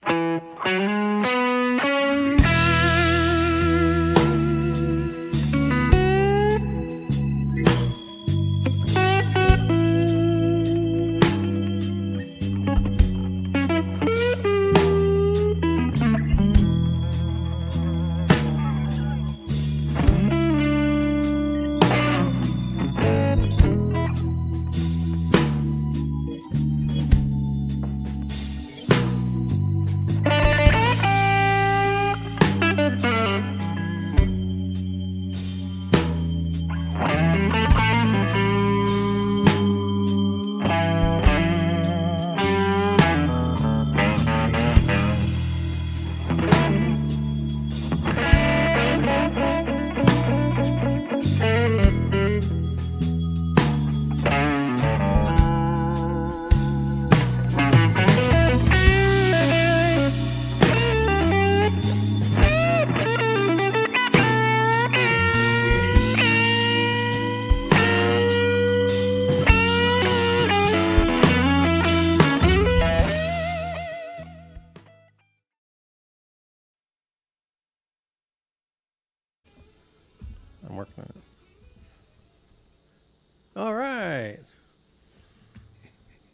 I'm working on it. All right.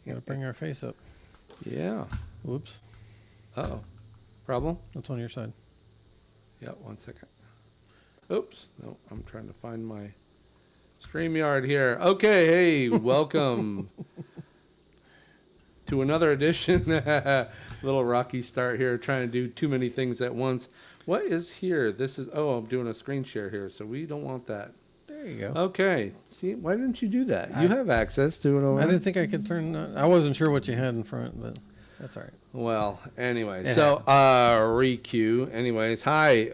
Got to bring our face up. Yeah. Whoops. Uh-oh. Problem? That's on your side. Yeah, 1 second. Oops. No, I'm trying to find my StreamYard here. Okay, hey, welcome to another edition. Little rocky start here, trying to do too many things at once. What is here? This is, I'm doing a screen share here, so we don't want that. There you go. Okay. See, why didn't you do that? You have access to it over. I didn't think I could turn that. I wasn't sure what you had in front, but that's all right. Well, anyway, It so re-cue. Anyways, hi,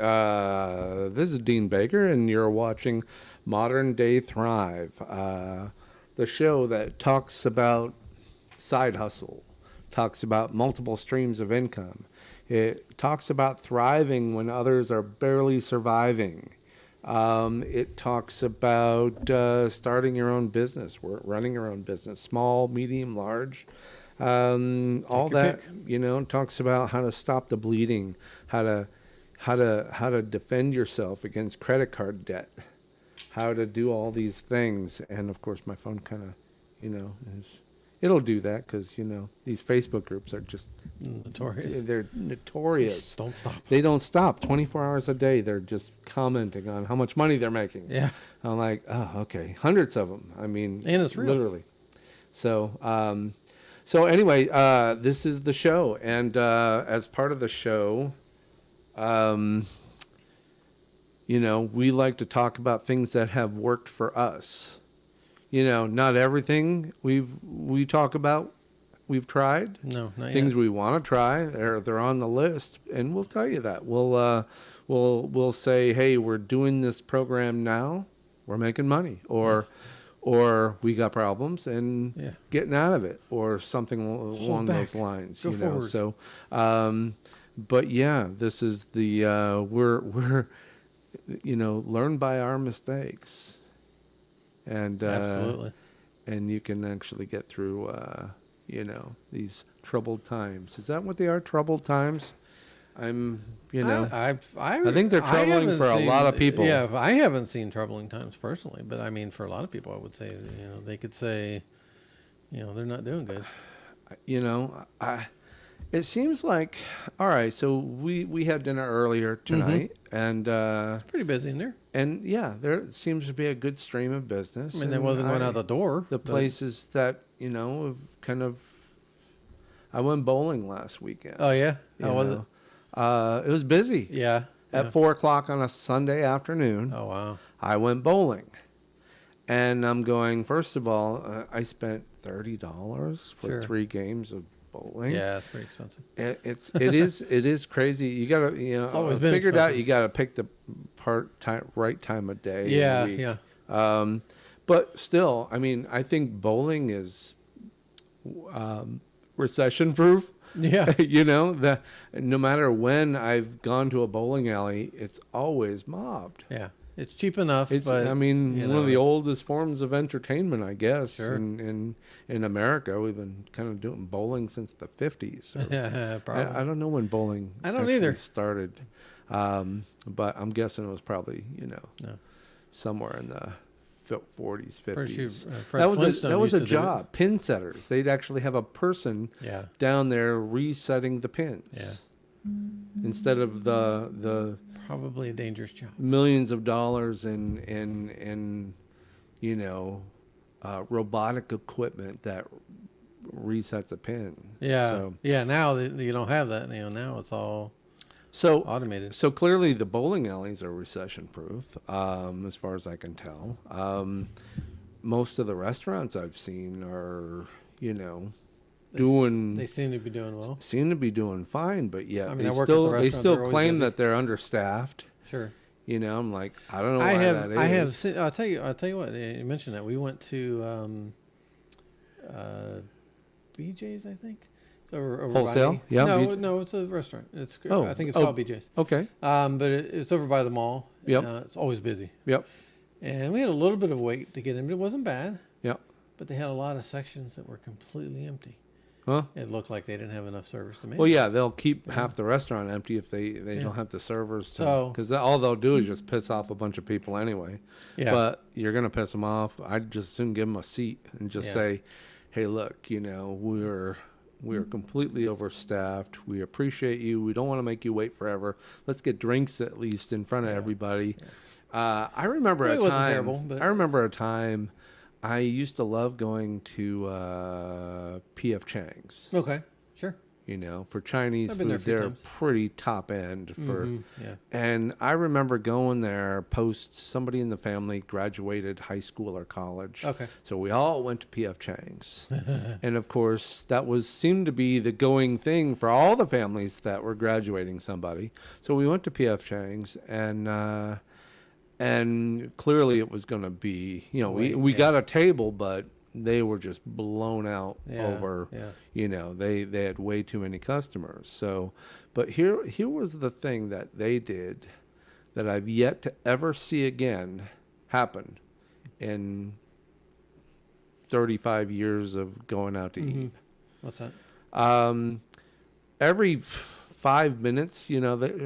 this is Dean Baker, and you're watching Modern Day Thrive, the show that talks about side hustle, talks about multiple streams of income. It talks about thriving when others are barely surviving. It talks about starting your own business, running your own business, small, medium, large. All that, talks about how to stop the bleeding, how to defend yourself against credit card debt, how to do all these things. And of course, my phone kind of, it'll do that because, these Facebook groups are just notorious. They're notorious. Don't stop. They don't stop 24 hours a day. They're just commenting on how much money they're making. Yeah. I'm like, oh, okay. Hundreds of them. I mean, and it's real. Literally. So, anyway, this is the show. And as part of the show, we like to talk about things that have worked for us. Not everything we talk about we've tried. No, not things yet. we want to try. They're on the list, and we'll tell you that. We'll say, hey, we're doing this program now. We're making money, or we got problems and getting out of it, or something along those lines. Go forward. So, but yeah, this is the we're learn by our mistakes. And absolutely, and you can actually get through, these troubled times. Is that what they are? Troubled times? I think they're troubling for a lot of people. Yeah, I haven't seen troubling times personally, but I mean, for a lot of people, I would say, they could say, they're not doing good. It seems like, all right, so we had dinner earlier tonight, and it's pretty busy in there. And yeah, there seems to be a good stream of business. I mean, there wasn't one out the door. The places that, have kind of, I went bowling last weekend. Oh yeah? How was it? It was busy. Yeah. At 4:00 on a Sunday afternoon. Oh wow. I went bowling. And I'm going, first of all, I spent $30 for 3 games of bowling. Yeah, it's pretty expensive. It is crazy. You gotta, it's always been figured expensive. out you gotta pick the right time of day. Yeah, week. yeah. But still, I mean, I think bowling is recession proof. Yeah. You know, no matter when I've gone to a bowling alley, it's always mobbed. Yeah. It's cheap enough, It's, but I mean, you one of know, the it's- oldest forms of entertainment, I guess. Sure. In America, we've been kind of doing bowling since the 50s. Yeah, probably. I don't know when bowling I don't actually either. started, but I'm guessing it was probably, No. somewhere in the 40s, Pretty sure, 50s. Fred That was Flintstone that was used a to do it. job. Pin setters. They'd actually have a person Yeah. down there resetting the pins. Yeah. Instead of the Probably a dangerous job. millions of dollars in robotic equipment that resets a pin. Yeah. So, Yeah. Now you don't have that. Now it's all so automated. So clearly the bowling alleys are recession proof, as far as I can tell. Most of the restaurants I've seen are, They seem to be doing well. seem to be doing fine, but yet I mean, I they work at the still restaurant, they're always claim busy. that they're understaffed. Sure. I'm like, I don't know why that is. I have seen, I'll tell you what, you mentioned that. We went to BJ's, I think. It's over Wholesale? by, Yeah, No, BJ. no, it's a restaurant. Oh, I think it's oh. called BJ's. Okay. But it's over by the mall. Yep. It's always busy. Yep. And we had a little bit of wait to get in, but it wasn't bad. Yep. But they had a lot of sections that were completely empty. Huh? It looked like they didn't have enough service to make. Well, yeah, they'll keep half the restaurant empty if they Yeah. don't have the servers. So- Because all they'll do is just piss off a bunch of people anyway. Yeah. But you're going to piss them off. I'd just soon give them a seat and just Yeah. say, hey, look, we're completely overstaffed. We appreciate you. We don't want to make you wait forever. Let's get drinks at least in front of everybody. I remember Well, a it wasn't time. terrible, but- I remember a time. I used to love going to P.F. Chang's. Okay. Sure. For Chinese I've been there food, a few they're times. pretty top end for. Mhm, yeah. And I remember going there post somebody in the family graduated high school or college. Okay. So we all went to P.F. Chang's, and of course that seemed to be the going thing for all the families that were graduating somebody. So we went to P.F. Chang's, and clearly it was going to be, we Yeah. got a table, but they were just blown out Yeah, over, yeah. they had way too many customers. So, but here was the thing that they did that I've yet to ever see again happen in 35 years of going out to eat. What's that? Every 5 minutes,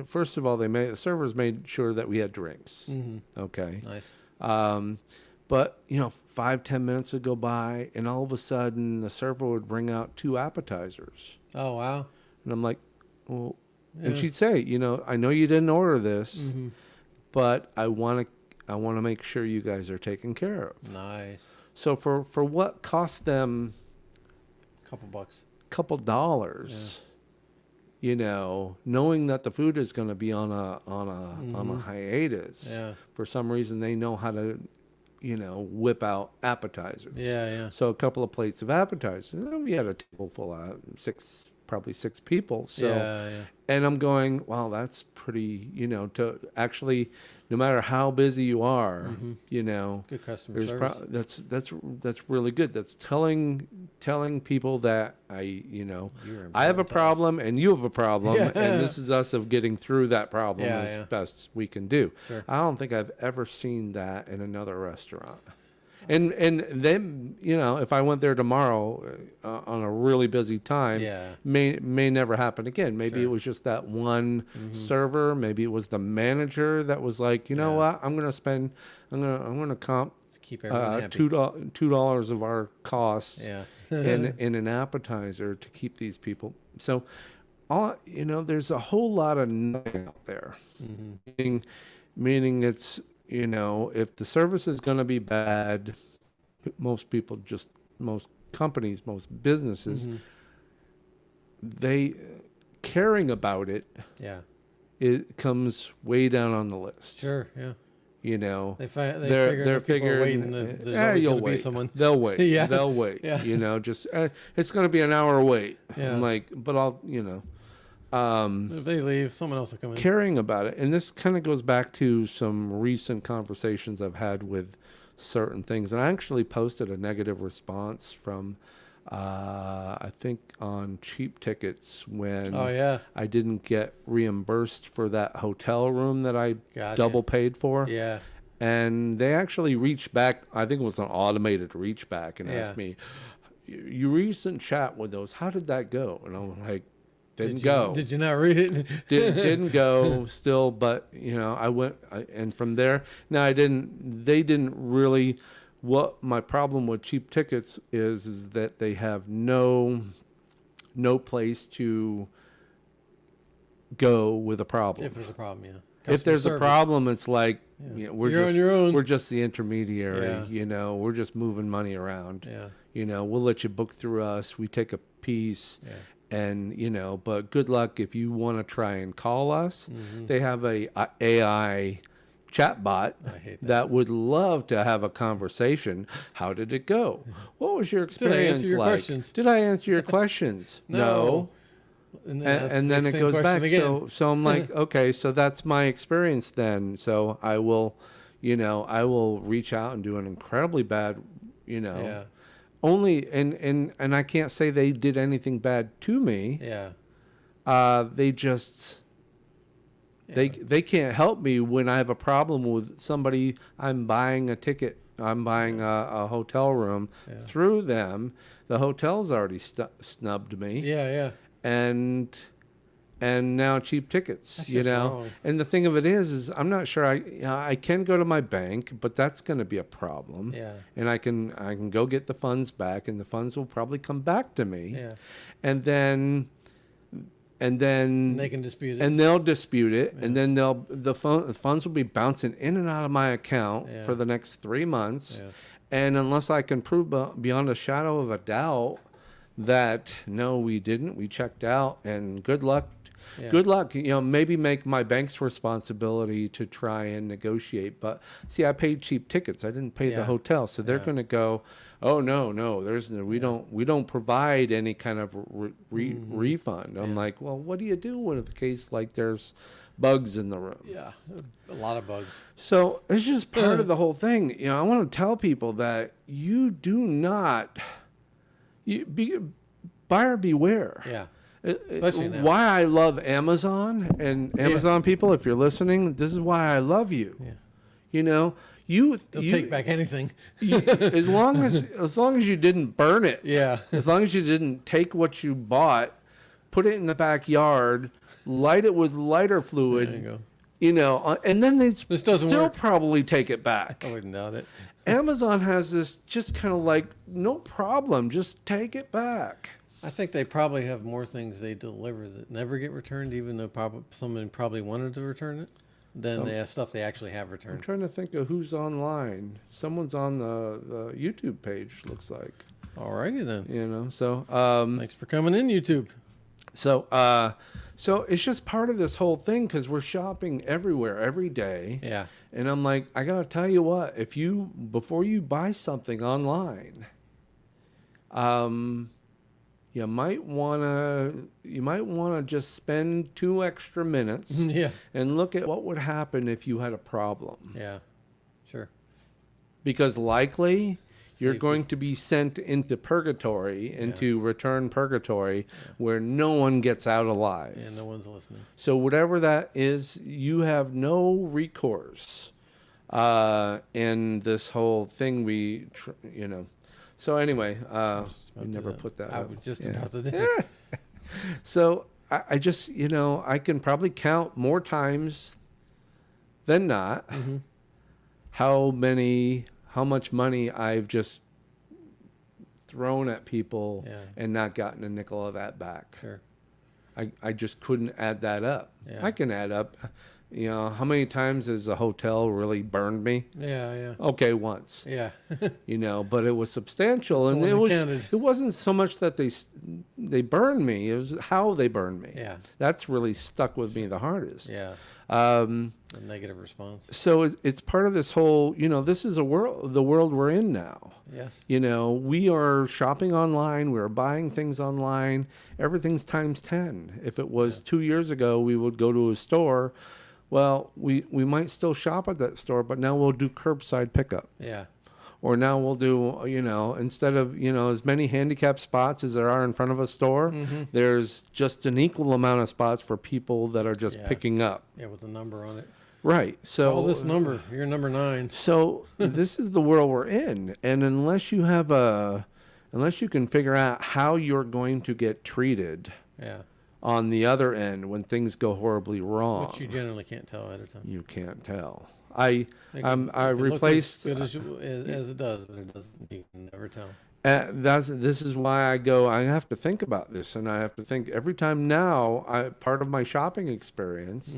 first of all, the servers made sure that we had drinks. Mm-hmm. Okay. Nice. But 5-10 minutes would go by, and all of a sudden the server would bring out 2 appetizers, Oh, wow. and I'm like, well, Yeah. and she'd say, I know you didn't order this, Mm-hmm. but I want to make sure you guys are taken care of. Nice. So for what cost them Couple bucks. a couple dollars, knowing that the food is going to be on a hiatus, Yeah. for some reason they know how to whip out appetizers. Yeah, yeah. So a couple of plates of appetizers. And we had a table full of probably six people. So, yeah. and I'm going, wow, that's pretty, to actually, no matter how busy you are, Good customer service. that's really good. That's telling people that I have a important to us. problem and you have a problem, Yeah. and this is us of getting through that problem Yeah, as yeah. best we can do. Sure. I don't think I've ever seen that in another restaurant. And then if I went there tomorrow on a really busy time, Yeah. may never happen again. Maybe Sure. it was just that one server. Maybe it was the manager that was like, you know Yeah. what, I'm gonna comp Keep everyone happy. $2 of our costs Yeah. in an appetizer to keep these people. So, there's a whole lot of nothing out there. Mm-hmm. Meaning it's, if the service is going to be bad, most companies, most businesses, Mm-hmm. they caring about it, Yeah. it comes way down on the list. Sure. Yeah. They They figure they're that people are figuring, waiting. There's yeah, always you'll going to be wait. someone. They'll wait. Yeah. They'll wait. Yeah. Just it's going to be an hour wait. Yeah. I'm like, but I'll, If they leave, someone else will come in. caring about it. And this kind of goes back to some recent conversations I've had with certain things. And I actually posted a negative response from I think on cheap tickets when Oh yeah. I didn't get reimbursed for that hotel room that I Gotcha. double paid for. Yeah. And they actually reached back, I think it was an automated reach back, and Yeah. asked me, "You recent chat with those, how did that go?" And I'm like, didn't Did you, go. Did you not read it? Didn't go still, but I went, and from there, now they didn't really, what my problem with cheap tickets is that they have no place to go with a problem. If there's a problem, yeah. If there's a problem, it's like, Yeah. we're You're just on your own. we're just the intermediary. Yeah. We're just moving money around. Yeah. We'll let you book through us. We take a piece. Yeah. And but good luck if you want to try and call us. Mm-hmm. They have a AI chatbot I hate that would love to have a conversation. How did it go? What was your Did I answer experience your like? questions? Did I answer your questions? No. And And then it goes back. So I'm like, okay, so that's my experience then. So I will reach out and do an incredibly bad, Yeah. only and I can't say they did anything bad to me. Yeah. They just they can't help me when I have a problem with somebody. I'm buying a ticket. I'm buying a hotel room through them. The hotel's already snubbed me. Yeah. And now cheap tickets, That's just wrong. And the thing of it is I'm not sure I can go to my bank, but that's going to be a problem. Yeah. And I can go get the funds back, and the funds will probably come back to me. Yeah. And then they can dispute it. and they'll dispute it, and then the funds will be bouncing in and out of my account for the next 3 months. Yeah. And unless I can prove beyond a shadow of a doubt that no, we didn't, we checked out, and good luck. Yeah. Good luck. Maybe make my bank's responsibility to try and negotiate. But see, I paid cheap tickets. I didn't pay the hotel, so they're going to go, "Oh no, we don't provide any kind of refund." I'm like, well, what do you do with a case like there's bugs in the room? Yeah. A lot of bugs. So it's just part of the whole thing. I want to tell people that you do not, buyer beware. Yeah. Especially now. Why I love Amazon and Amazon people, if you're listening, this is why I love you. Yeah. They'll take back anything. as long as you didn't burn it. Yeah. As long as you didn't take what you bought, put it in the backyard, light it with lighter fluid. There you go. And then they doesn't still work. probably take it back. I wouldn't doubt it. Amazon has this just kind of like, no problem, just take it back. I think they probably have more things they deliver that never get returned, even though someone probably wanted to return it, than they have stuff they actually have I'm returned. trying to think of who's online. Someone's on the YouTube page, looks like. Alrighty then. So Thanks for coming in, YouTube. So it's just part of this whole thing because we're shopping everywhere every day. Yeah. And I'm like, I gotta tell you what, before you buy something online, you might wanna just spend 2 extra minutes Yeah. and look at what would happen if you had a problem. Yeah. Sure. Because likely you're Safety. going to be sent into purgatory, into return purgatory, where no one gets out alive. Yeah. No one's listening. So whatever that is, you have no recourse in this whole thing. So anyway, we never put that. I up. was just Yeah. about to do it. So I just, I can probably count more times than not how much money I've just thrown at people and not gotten a nickel of that back. Sure. I just couldn't add that up. Yeah. I can add up, how many times has a hotel really burned me? Yeah. Okay, once. Yeah. But it was substantial, and the one that counted. it wasn't so much that they burned me; it was how they burned me. Yeah. That's really stuck with me the hardest. Yeah. A negative response. So it's part of this whole, this is the world we're in now. Yes. We are shopping online. We're buying things online. Everything's times 10. If it was 2 years ago, we would go to a store. Well, we might still shop at that store, but now we'll do curbside pickup. Yeah. Or now we'll do, instead of, as many handicap spots as there are in front of a store, there's just an equal amount of spots for people that are just picking up. Yeah, with a number on it. Right. So Call this number. You're number 9. So this is the world we're in. And unless you can figure out how you're going to get treated on the other end when things go horribly wrong, which you generally can't tell ahead of time. You can't tell. I Look replaced as good as it does, but it doesn't. You can never tell. This is why I have to think about this, and I have to think every time now. Part of my shopping experience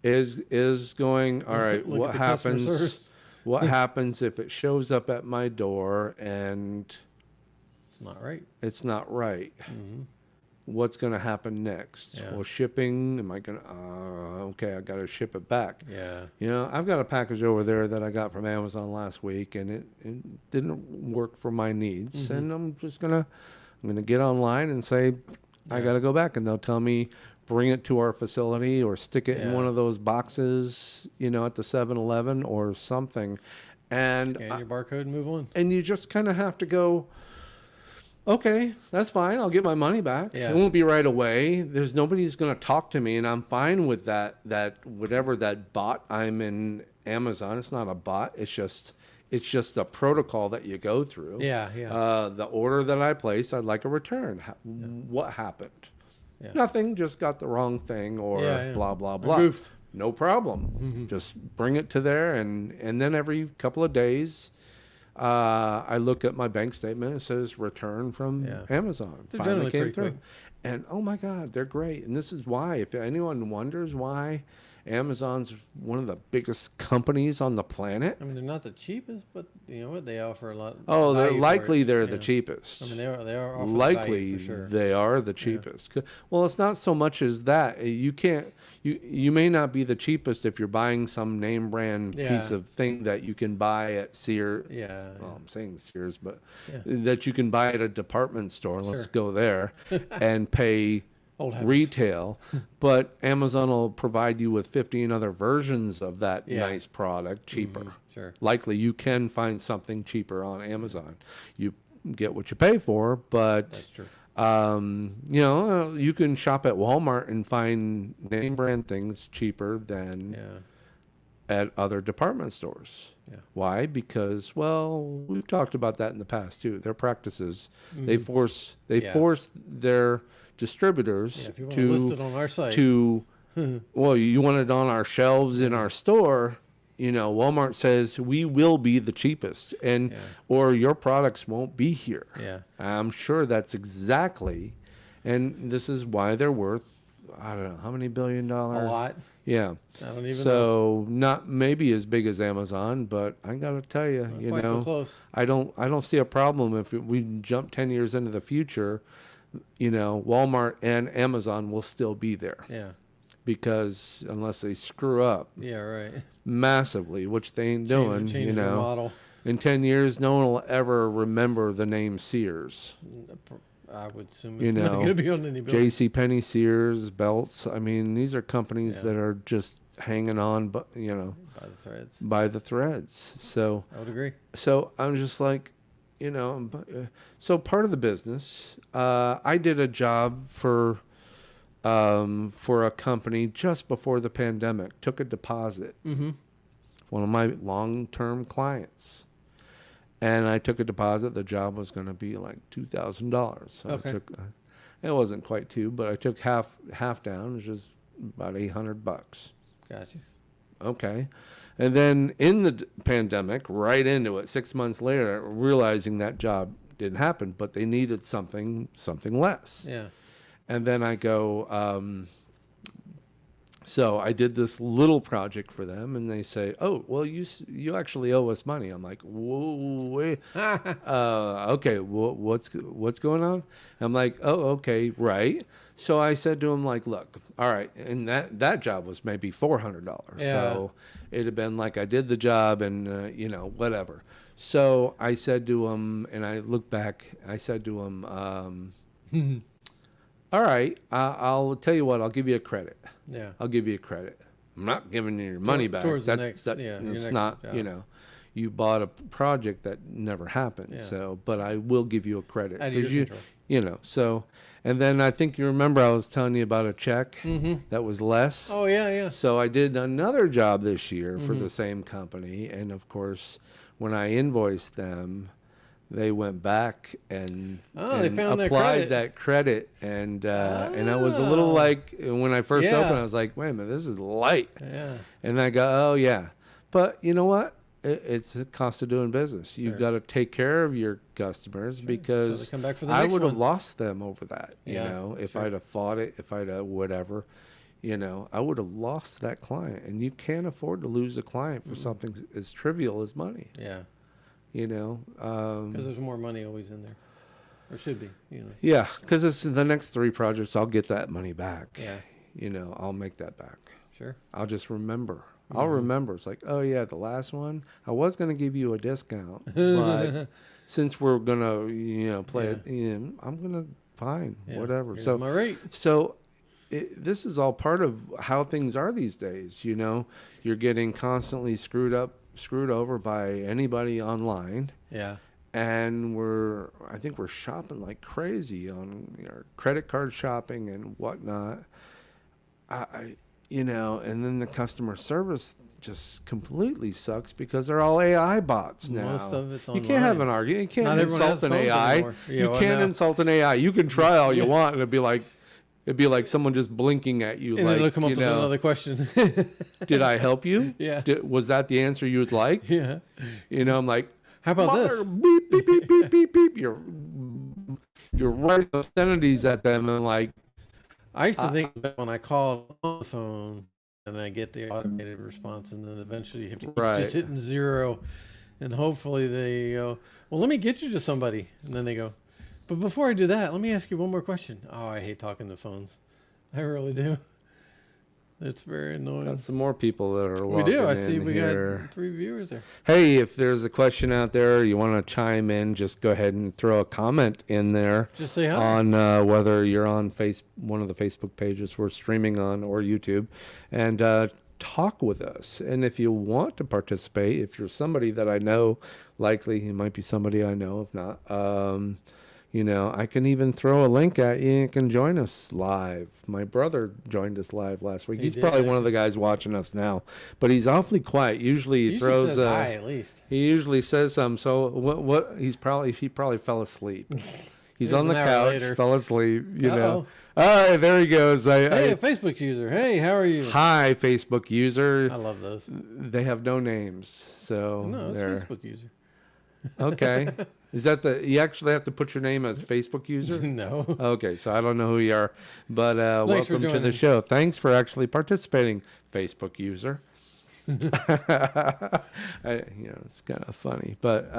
is going, all right, what happens? What happens if it shows up at my door and it's not right? It's not right. What's going to happen next? Yeah. Well, shipping, am I going to, okay, I got to ship it back. Yeah. I've got a package over there that I got from Amazon last week, and it didn't work for my needs. And I'm going to get online and say, I got to go back. And they'll tell me, bring it to our facility or stick it in one of those boxes, at the 7-Eleven or something. And scan your barcode and move on. And you just kind of have to go, okay, that's fine. I'll get my money back. Yeah. It won't be right away. There's nobody who's going to talk to me, and I'm fine with that whatever that bot I'm in Amazon. It's not a bot. It's just a protocol that you go through. Yeah. The order that I placed, I'd like a return. What happened? Yeah. Nothing. Just got the wrong thing or blah blah blah. I goofed. No problem. Just bring it to there, and then every couple of days. I look at my bank statement. It says return from Amazon. They're Finally came through. quick. And oh my God, they're great. And this is why, if anyone wonders why Amazon's one of the biggest companies on the planet. I mean, they're not the cheapest, but you know what? They offer a lot. Oh, they're likely they're the cheapest. I mean, they are offering likely value for sure. they are the cheapest. Well, it's not so much as that. You may not be the cheapest if you're buying some name brand piece of thing that you can buy at Sears. Yeah. Well, I'm saying Sears, but that you can buy at a department store. Let's go there and pay retail. But Amazon will provide you with 15 other versions of that nice product cheaper. Sure. Likely you can find something cheaper on Amazon. You get what you pay for, but that's true. You can shop at Walmart and find name brand things cheaper than at other department stores. Yeah. Why? Because, well, we've talked about that in the past too. Their practices, they force their distributors if you want to list it on our site. Well, you want it on our shelves in our store. Walmart says we will be the cheapest, or your products won't be here. Yeah, I'm sure that's exactly, and this is why they're worth, I don't know how many $1 billion. A lot. Yeah. I don't even know. So not maybe as big as Amazon, but I gotta tell you, Quite close. I don't see a problem if we jump 10 years into the future. Walmart and Amazon will still be there. Yeah. Because unless they screw up. Yeah, right. Massively, which they ain't doing, Change the model. In 10 years, no one will ever remember the name Sears. I would assume it's not going to be on any building. J.C. Penney, Sears, Belts. I mean, these are companies that are just hanging on, but by the threads. By the threads. So I would agree. So I'm just like, so part of the business, I did a job for a company just before the pandemic, took a deposit. One of my long-term clients. And I took a deposit. The job was going to be like $2,000. So I took, it wasn't quite two, but I took half down, which is about $800. Gotcha. Okay. And then in the pandemic, right into it, 6 months later, realizing that job didn't happen, but they needed something less. Yeah. And then I go, so I did this little project for them, and they say, "Oh, well, you actually owe us money." I'm like, "Whoa, wait, okay, what's going on?" I'm like, "Oh, okay, right." So I said to him, like, "Look, all right," and that job was maybe $400. So it'd have been like I did the job, and whatever. So I said to him, and I looked back. I said to him, all right, I'll tell you what, I'll give you a credit. Yeah. I'll give you a credit. I'm not giving you your money back. Towards the next, your it's next not, job. you bought a project that never happened. Yeah. So, but I will give you a credit Out of your because control. you know, so, and then I think you remember I was telling you about a check that was less. Oh yeah, yeah. So I did another job this year for the same company, and of course, when I invoiced them, they went back and, They found that applied credit. that credit, and I was a little like when I first Yeah. opened, I was like, wait a minute, this is light, Yeah. and I go, oh yeah, but you know what? It's the cost of doing business. You've Sure. got to take care of your customers because So they come back for the I next would have one. lost them over that. You Yeah, know, if sure. I'd have fought it, if I'd have whatever, you know, I would have lost that client. And you can't afford to lose a client for something as trivial as money. Yeah. You know, Because there's more money always in there, or should be. You know. yeah, because it's the next 3 projects. I'll get that money back. Yeah. You know, I'll make that back. Sure. I'll just remember. I'll remember. It's like, oh yeah, the last one, I was going to give you a discount, but since we're going to, you know, play it, I'm going to fine, Yeah. whatever. Here's So, my rate. so this is all part of how things are these days. You know, you're getting constantly screwed over by anybody online. Yeah. And I think we're shopping like crazy on credit card shopping and whatnot. You know, and then the customer service just completely sucks because they're all AI bots now. Most of it's You online. can't have an argument. You can't Not everyone has insult an phones AI. anymore. Yeah, You well, can't no. insult an AI. You can try all you want, and it'd be like someone just blinking at you, And like, then they'll come up you with know, another question. did I help you? Yeah. Was that the answer you'd like? Yeah. You know, I'm like, How about mother, this? beep, beep, beep, beep, beep, beep. You're writing obscenities at them, and like, I used to think that when I called on the phone and I get the automated response, and then eventually you have to keep Right. just hitting 0, and hopefully they go, well, let me get you to somebody. And then they go, but before I do that, let me ask you one more question. Oh, I hate talking to phones. I really do. It's very annoying. got some more people that are We do. I logging see in we here. got 3 viewers there. Hey, if there's a question out there, you want to chime in, just go ahead and throw a comment in there Just say hi. on whether you're on one of the Facebook pages we're streaming on or YouTube, and talk with us. And if you want to participate, if you're somebody that I know, likely you might be somebody I know. If not, you know, I can even throw a link at you and you can join us live. My brother joined us live last week. He He's did, probably one of the guys watching us now, but he's awfully quiet. Usually he Usually throws says hi at least. he usually says something. So what he probably fell asleep. He's on the an hour couch, later. fell asleep, you know. Uh-oh. All right, there he goes. Hey, a Facebook user. Hey, how are you? Hi, Facebook user. I love those. They have no names, so No, it's they're Facebook user. okay. Is that you actually have to put your name as Facebook user? No. Okay, so I don't know who you are, but Thanks for welcome to the joining. show. Thanks for actually participating, Facebook user. It's kind of funny, but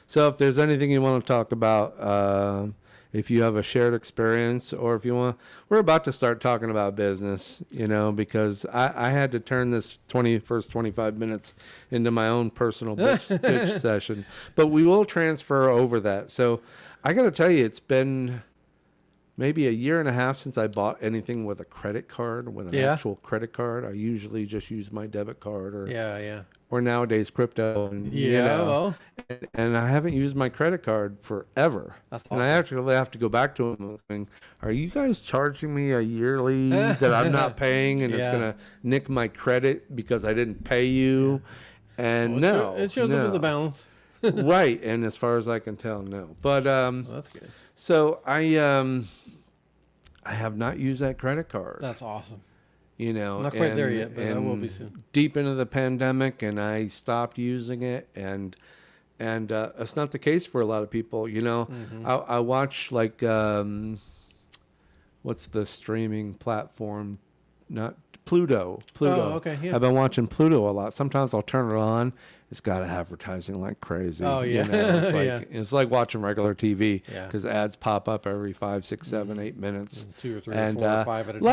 so if there's anything you want to talk about, if you have a shared experience, or if you want, we're about to start talking about business, you know, because I had to turn this first 25 minutes into my own personal pitch session, but we will transfer over that. So I got to tell you, it's been maybe a year and a half since I bought anything with a credit card, with an actual credit card. I usually just use my debit card or nowadays crypto. And, Well, and I haven't used my credit card forever. That's And I awesome. actually have to go back to them and think, are you guys charging me a yearly that I'm not paying, and it's Yeah. going to nick my credit because I didn't pay you? And well, it shows up as a balance. Right. And as far as I can tell, no. But Well, that's good. so I have not used that credit card. That's awesome. You know, I'm not quite there yet, but I will be and soon. Deep into the pandemic, and I stopped using it, and it's not the case for a lot of people. You know, Mm-hmm. I watch like what's the streaming platform? Not Pluto. Pluto. Oh, okay, yeah. I've been watching Pluto a lot. Sometimes I'll turn it on. It's got advertising like crazy. Oh, yeah. You know, it's like, Yeah. it's like watching regular TV Yeah. because ads pop up every 5, 6, 7, 8 minutes. 2 or 3 And or 4 or 5 at a time.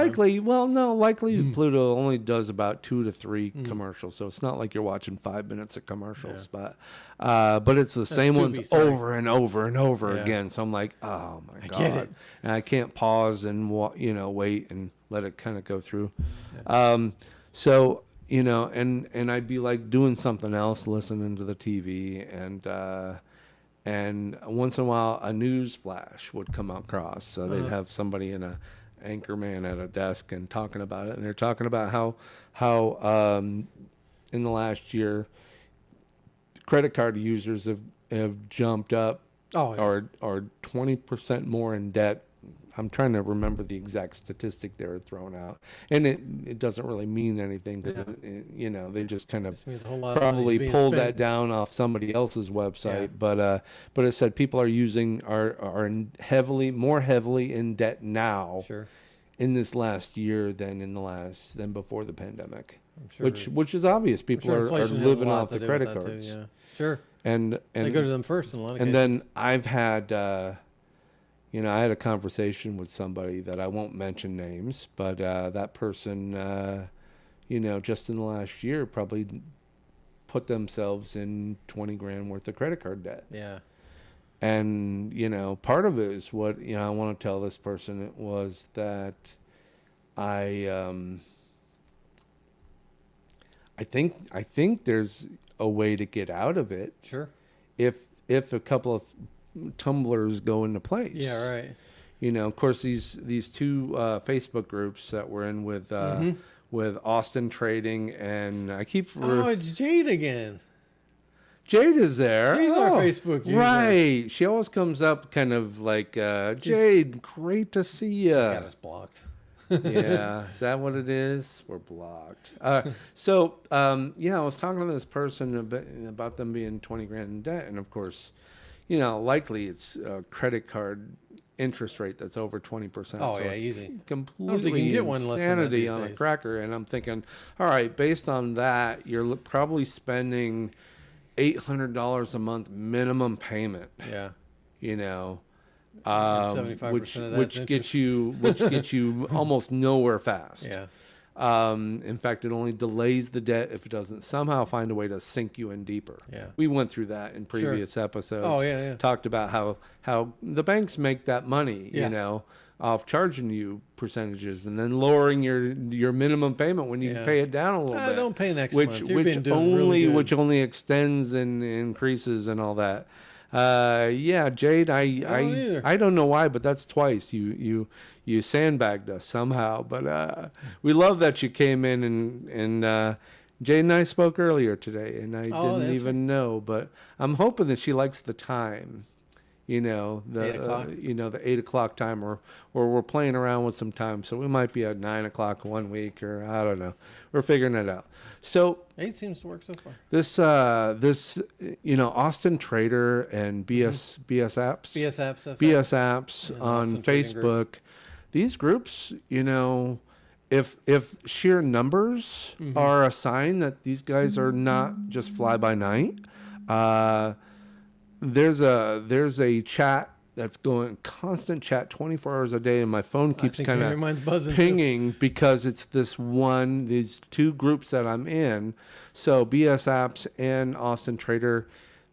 likely, Pluto only does about 2 to 3 commercials, so it's not like you're watching 5 minutes of commercials, but it's the same Tubi, ones sorry. over and over and over Yeah. again. So I'm like, oh my I god, get it. and I can't pause and wait and let it kind of go through. So you know, and I'd be like doing something else, listening to the TV, and once in a while a news flash would come across. So they'd have somebody in a anchorman at a desk and talking about it, and they're talking about how in the last year credit card users have jumped up Oh, yeah. or 20% more in debt. I'm trying to remember the exact statistic they were throwing out, and it doesn't really mean anything because you know, they just kind of Just means a whole lot of money's probably being pulled spent. that down off somebody else's website. Yeah. But it said people are more heavily in debt now Sure. in this last year than before the pandemic, I'm sure. which is obvious. I'm People sure are inflation has a living lot off to the do with credit that too, cards, yeah. Sure. and They go to them first in a lot of and cases. then I've had, you know, I had a conversation with somebody that I won't mention names, but that person, you know, just in the last year probably put themselves in 20 grand worth of credit card debt. Yeah. And, you know, part of it is what, you know, I want to tell this person was that I think there's a way to get out of it Sure. if a couple of tumblers go into place. Yeah, right. You know, of course, these two Facebook groups that we're in with Austin Trading, and I keep It's Jade again. Jade is there. She's our Facebook user. Right. She always comes up kind of like, Jade, great to see you. Got us blocked. Yeah, is that what it is? We're blocked. So I was talking to this person about them being 20 grand in debt, and of course, you know, likely it's a credit card interest rate that's over 20%. Oh, so yeah, it's easy. completely I don't think you can get one less than that insanity these on a days. cracker. And I'm thinking, all right, based on that, you're probably spending $800 a month minimum payment. Yeah. You know. 75% which of that's gets you almost nowhere fast. Yeah. In fact, it only delays the debt if it doesn't somehow find a way to sink you in deeper. Yeah. We went through that in previous episodes. Oh, yeah. Talked about how the banks make that money, you Yes. know, off charging you percentages and then lowering your minimum payment when you Yeah. pay it down a little bit. Don't pay next month. You've been doing only really good. which only extends and increases and all that. Jade, I don't know why, but that's twice you sandbagged us somehow. But we love that you came in and Jade and I spoke earlier today, and I didn't even know. But I'm hoping that she likes the time. You know, 8 o'clock? The 8 o'clock time, or we're playing around with some time. So we might be at 9 o'clock one week, or I don't know. We're figuring it out. So 8 seems to work so far. this Austin Trader and BS apps BS apps on Austin Trading Group. Facebook, these groups, you know, if sheer numbers are a sign that these guys are not just fly by night, there's a chat that's going constant chat 24 hours a day, and my phone keeps kind of pinging because it's these two groups that I'm in. So BS apps and Austin Trader,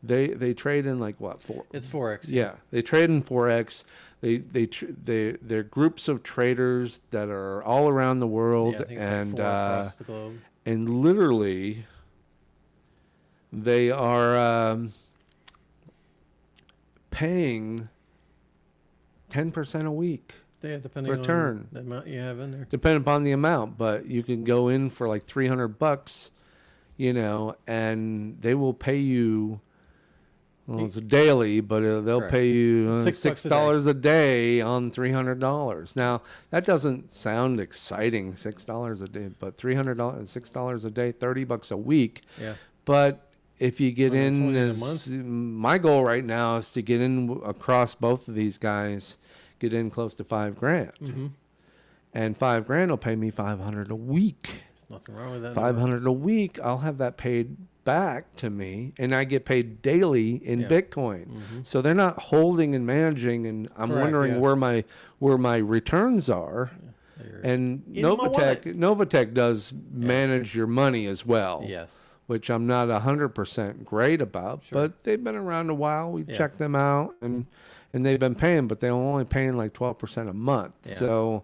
they trade in like what, It's Forex. Yeah, they trade in Forex. They're groups of traders that are all around the world, Yeah, I think it's like 4 across the globe. And literally they are paying 10% a week Yeah, depending return. on the amount you have in there. Depending upon the amount, but you can go in for like $300, you know, and they will pay you. Well, it's daily, but they'll Correct. pay you $6 a day on $300. Now that doesn't sound exciting, $6 a day, but $300, $6 a day, $30 a week. Yeah. But if you get in, 120 a month? my goal right now is to get in across both of these guys, get in close to $5,000, and $5,000 will pay me $500 a week. Nothing wrong with that. $500 a week, I'll have that paid back to me, and I get paid daily in Bitcoin. So they're not holding and managing, and I'm wondering where my returns are. Yeah. And Novatech does manage your money as well. Yes. Which I'm not 100% great about, but they've been around a while. We checked them out, and they've been paying, but they're only paying like 12% a month. Yeah. So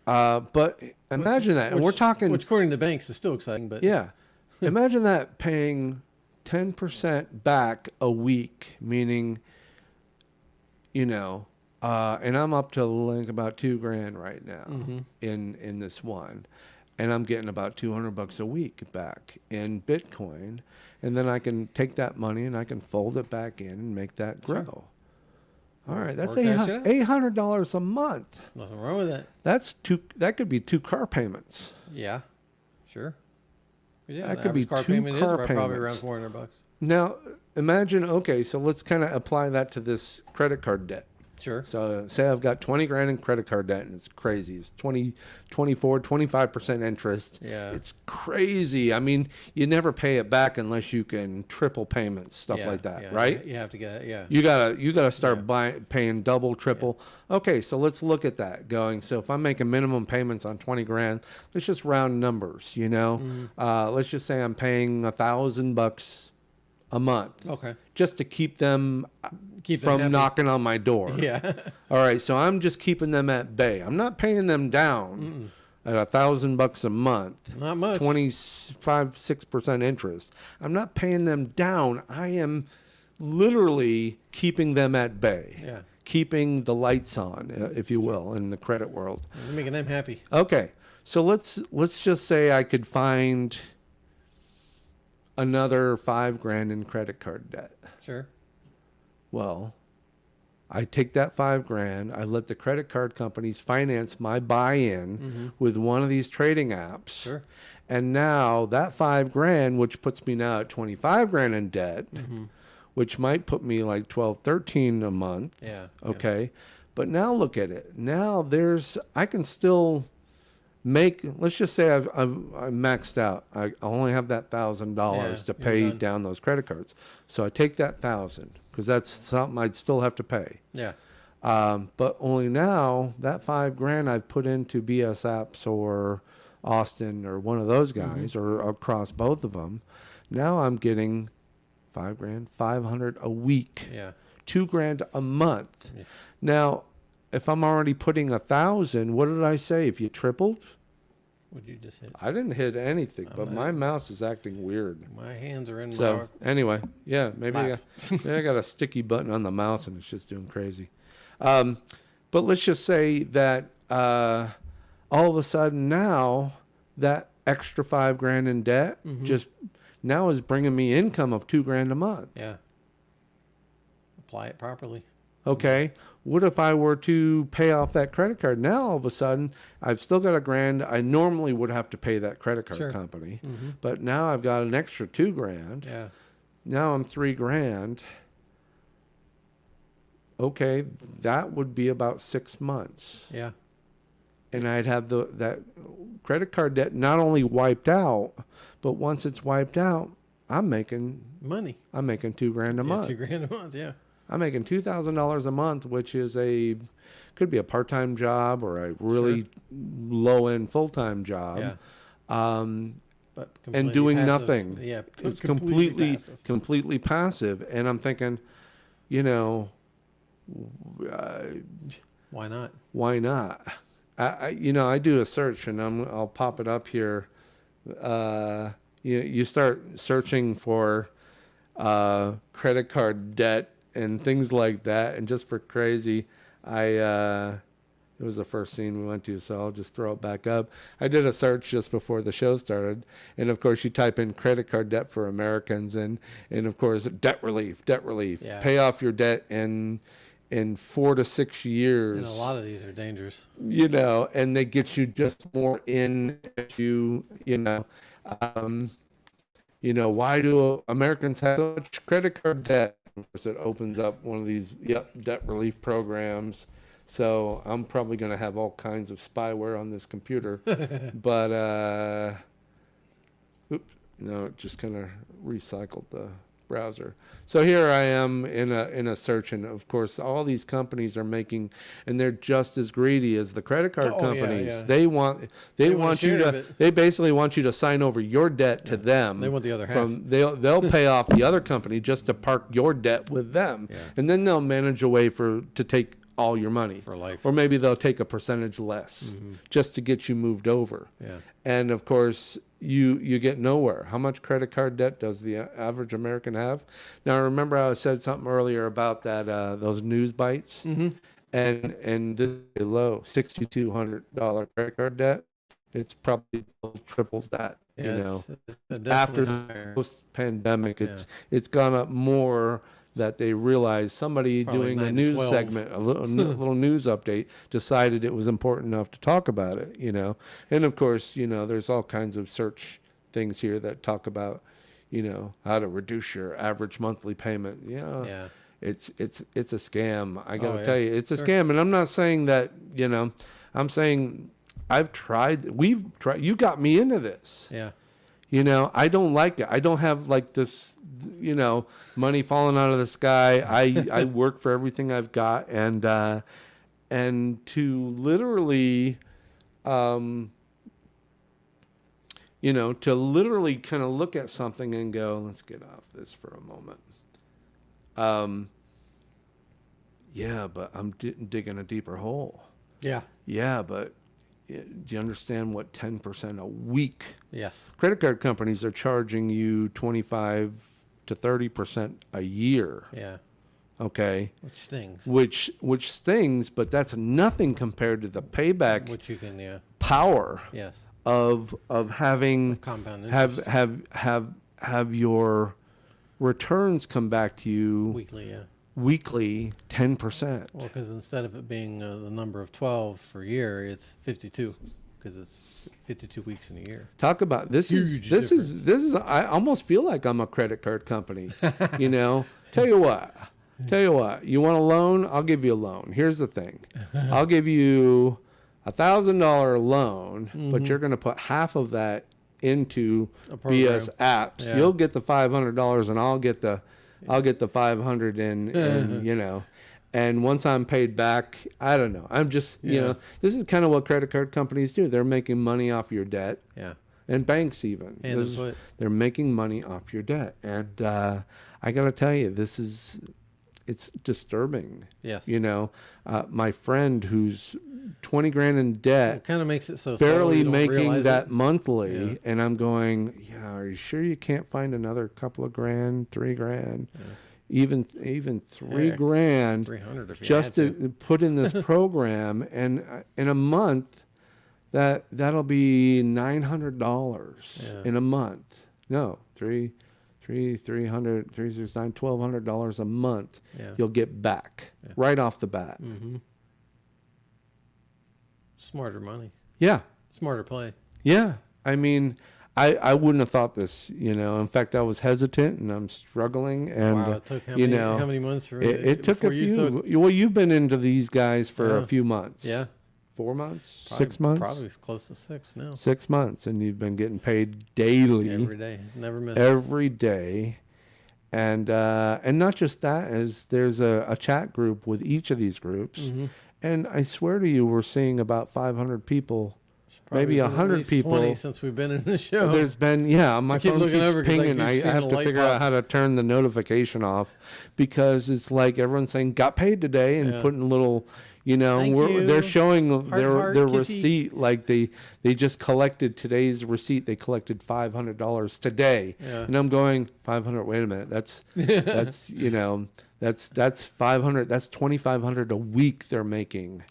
But imagine that. And we're talking... Which, according to banks, is still exciting. But Yeah. Imagine that paying 10% back a week, meaning, and I'm up to like about $2,000 right now in this one. And I'm getting about $200 a week back in Bitcoin. And then I can take that money and I can fold it back in and make that grow. Sure. All right, that's Work that shit out. $800 a month. Nothing wrong with that. That could be 2 car payments. Yeah, sure. Yeah, That could be car 2 payment car is probably payments. around $400. Now, imagine, okay, so let's kind of apply that to this credit card debt. Sure. So say I've got $20,000 in credit card debt and it's crazy. It's 20, 24, 25% interest. Yeah. It's crazy. I mean, you never pay it back unless you can triple payments, stuff like that, right? You have to get it, yeah. You gotta start paying double, triple. Okay, so let's look at that going. So if I'm making minimum payments on $20,000, let's just round numbers, Let's just say I'm paying $1,000 a month. Okay. Just to keep them from happy. knocking on my door. Yeah. All right, so I'm just keeping them at bay. I'm not paying them down at $1,000 a month. Not much. 6% interest. I'm not paying them down. I am literally keeping them at bay. Yeah. Keeping the lights on, if you will, in the credit world. You're making them happy. Okay, so let's just say I could find another $5,000 in credit card debt. Sure. Well, I take that $5,000. I let the credit card companies finance my buy-in with one of these trading apps. Sure. And now that $5,000, which puts me now at $25,000 in debt, which might put me like 12, 13 a month. Yeah. Okay. But now look at it. Now I can still make, let's just say I'm maxed out. I only have that $1,000 to pay down those credit cards. So I take that $1,000 because that's something I'd still have to pay. Yeah. But only now that $5,000 I've put into BS Apps or Austin or one of those guys or across both of them. Now I'm getting $5,000, $500 a week. Yeah. $2,000 a month. Yeah. Now, if I'm already putting 1,000, what did I say? If you tripled? What'd you just hit? I didn't hit anything, but my mouse is acting weird. My hands are in So anyway, yeah, maybe Lap. I got a sticky button on the mouse and it's just doing crazy. But let's just say that all of a sudden now that extra $5,000 in debt just now is bringing me income of $2,000 a month. Yeah. Apply it properly. Okay. What if I were to pay off that credit card? Now, all of a sudden, I've still got $1,000. I normally would have to pay that credit card company, but now I've got an extra $2,000. Yeah. Now I'm $3,000. Okay, that would be about 6 months, Yeah. and I'd have that credit card debt not only wiped out, but once it's wiped out, I'm making Money. $2,000 a month. $2,000 a month. Yeah. I'm making $2,000 a month, which is could be a part-time job or a really low-end full-time job. Yeah. But And doing passive. nothing. Yeah. It's passive. completely passive. And I'm thinking, Why not? why not? I do a search and I'll pop it up here. You start searching for credit card debt and things like that, and just for crazy, it was the first scene we went to, so I'll just throw it back up. I did a search just before the show started, and of course you type in credit card debt for Americans, and of course debt relief, Yeah. pay off your debt in 4 to 6 years. And a lot of these are dangerous. And they get you just more in why do Americans have so much credit card debt? Of course, it opens up one of these debt relief programs. So I'm probably going to have all kinds of spyware on this computer. But no, it just kind of recycled the browser. So here I am in a search, and of course all these companies are making, and they're just as greedy as the credit card companies. Yeah. They want you to, they basically want you to sign over your debt to them. They want the other half. They'll pay off the other company just to park your debt with them, and then they'll manage a way to take all your money For life. or maybe they'll take a percentage less just to get you moved over. Yeah. And of course, you get nowhere. How much credit card debt does the average American have? Now, remember I said something earlier about that those news bites, and this is low $6,200 credit card debt. It's probably tripled that. Yeah, you know, it's after definitely the higher. post-pandemic, it's gone up more. That they realized somebody Probably doing a 9 to news 12. segment, a little news update, decided it was important enough to talk about it, you know. And of course, you know, there's all kinds of search things here that talk about, you know, how to reduce your average monthly payment. Yeah. It's a scam. I gotta yeah. tell you, it's a Sure. scam. And I'm not saying that, you know, I'm saying we've tried. You got me into this. Yeah. You know, I don't like it. I don't have like this, you know, money falling out of the sky. I work for everything I've got, and to literally, you know, to literally kind of look at something and go, let's get off this for a moment. Yeah, but I'm digging a deeper hole. Yeah. Yeah, but do you understand what 10% a week? Yes. Credit card companies are charging you 25 to 30% a year. Yeah. Okay. Which stings. Which stings, but that's nothing compared to the payback Which you can, yeah. power Yes. of having Compound interest. have your returns come back to you Weekly, yeah. weekly 10%. Well, because instead of it being the number of 12 for a year, it's 52 because it's 52 weeks in a year. Talk about this Huge is I almost feel like I'm a credit card company. You know, tell you what, you want a loan? I'll give you a loan. Here's the thing. I'll give you $1,000 loan, but you're going to put half of that into BS apps. Yeah. You'll get the $500 and I'll get the 500 and you know, and once I'm paid back, I don't know. I'm just, you know, this is kind of what credit card companies do. They're making money off your debt. Yeah. And banks even. They're making money off your debt. And I got to tell you, it's disturbing. Yes. You know, my friend who's 20 grand in debt, it kind of makes it so barely you don't making realize that it. monthly. Yeah. And I'm going, yeah, are you sure you can't find another couple of grand, 3 grand, even 3 grand 300 if you just had to put in this program? And in a month, that'll be $900 in a month. No, 1,200 $1,200 a month. Yeah. You'll get back right off the bat. Mm-hmm. Smarter money. Yeah. Smarter play. Yeah. I mean, I wouldn't have thought this, you know. In fact, I was hesitant and I'm struggling. And, wow, it took how many months for it took a few. Well, you've been into these guys for a few months. Yeah. 4 months? Probably, 6 months? Probably close to 6 now. 6 months. And you've been getting paid daily. Every day. Never miss. Every day. And not just that, as there's a chat group with each of these groups. Mm-hmm. And I swear to you, we're seeing about 500 people, Probably maybe 100 people. 20 since we've been in the show. There's been, my keep phone looking keeps over 'cause I pinging. keep I seeing have the to light figure pop. out how to turn the notification off because it's like everyone's saying, got paid today and putting little, you know, Thank you. they're showing Heart, their kissy. receipt. Like they just collected today's receipt. They collected $500 today. Yeah. And I'm going, 500, wait a minute. That's, you know, that's 500. That's 2,500 a week they're making.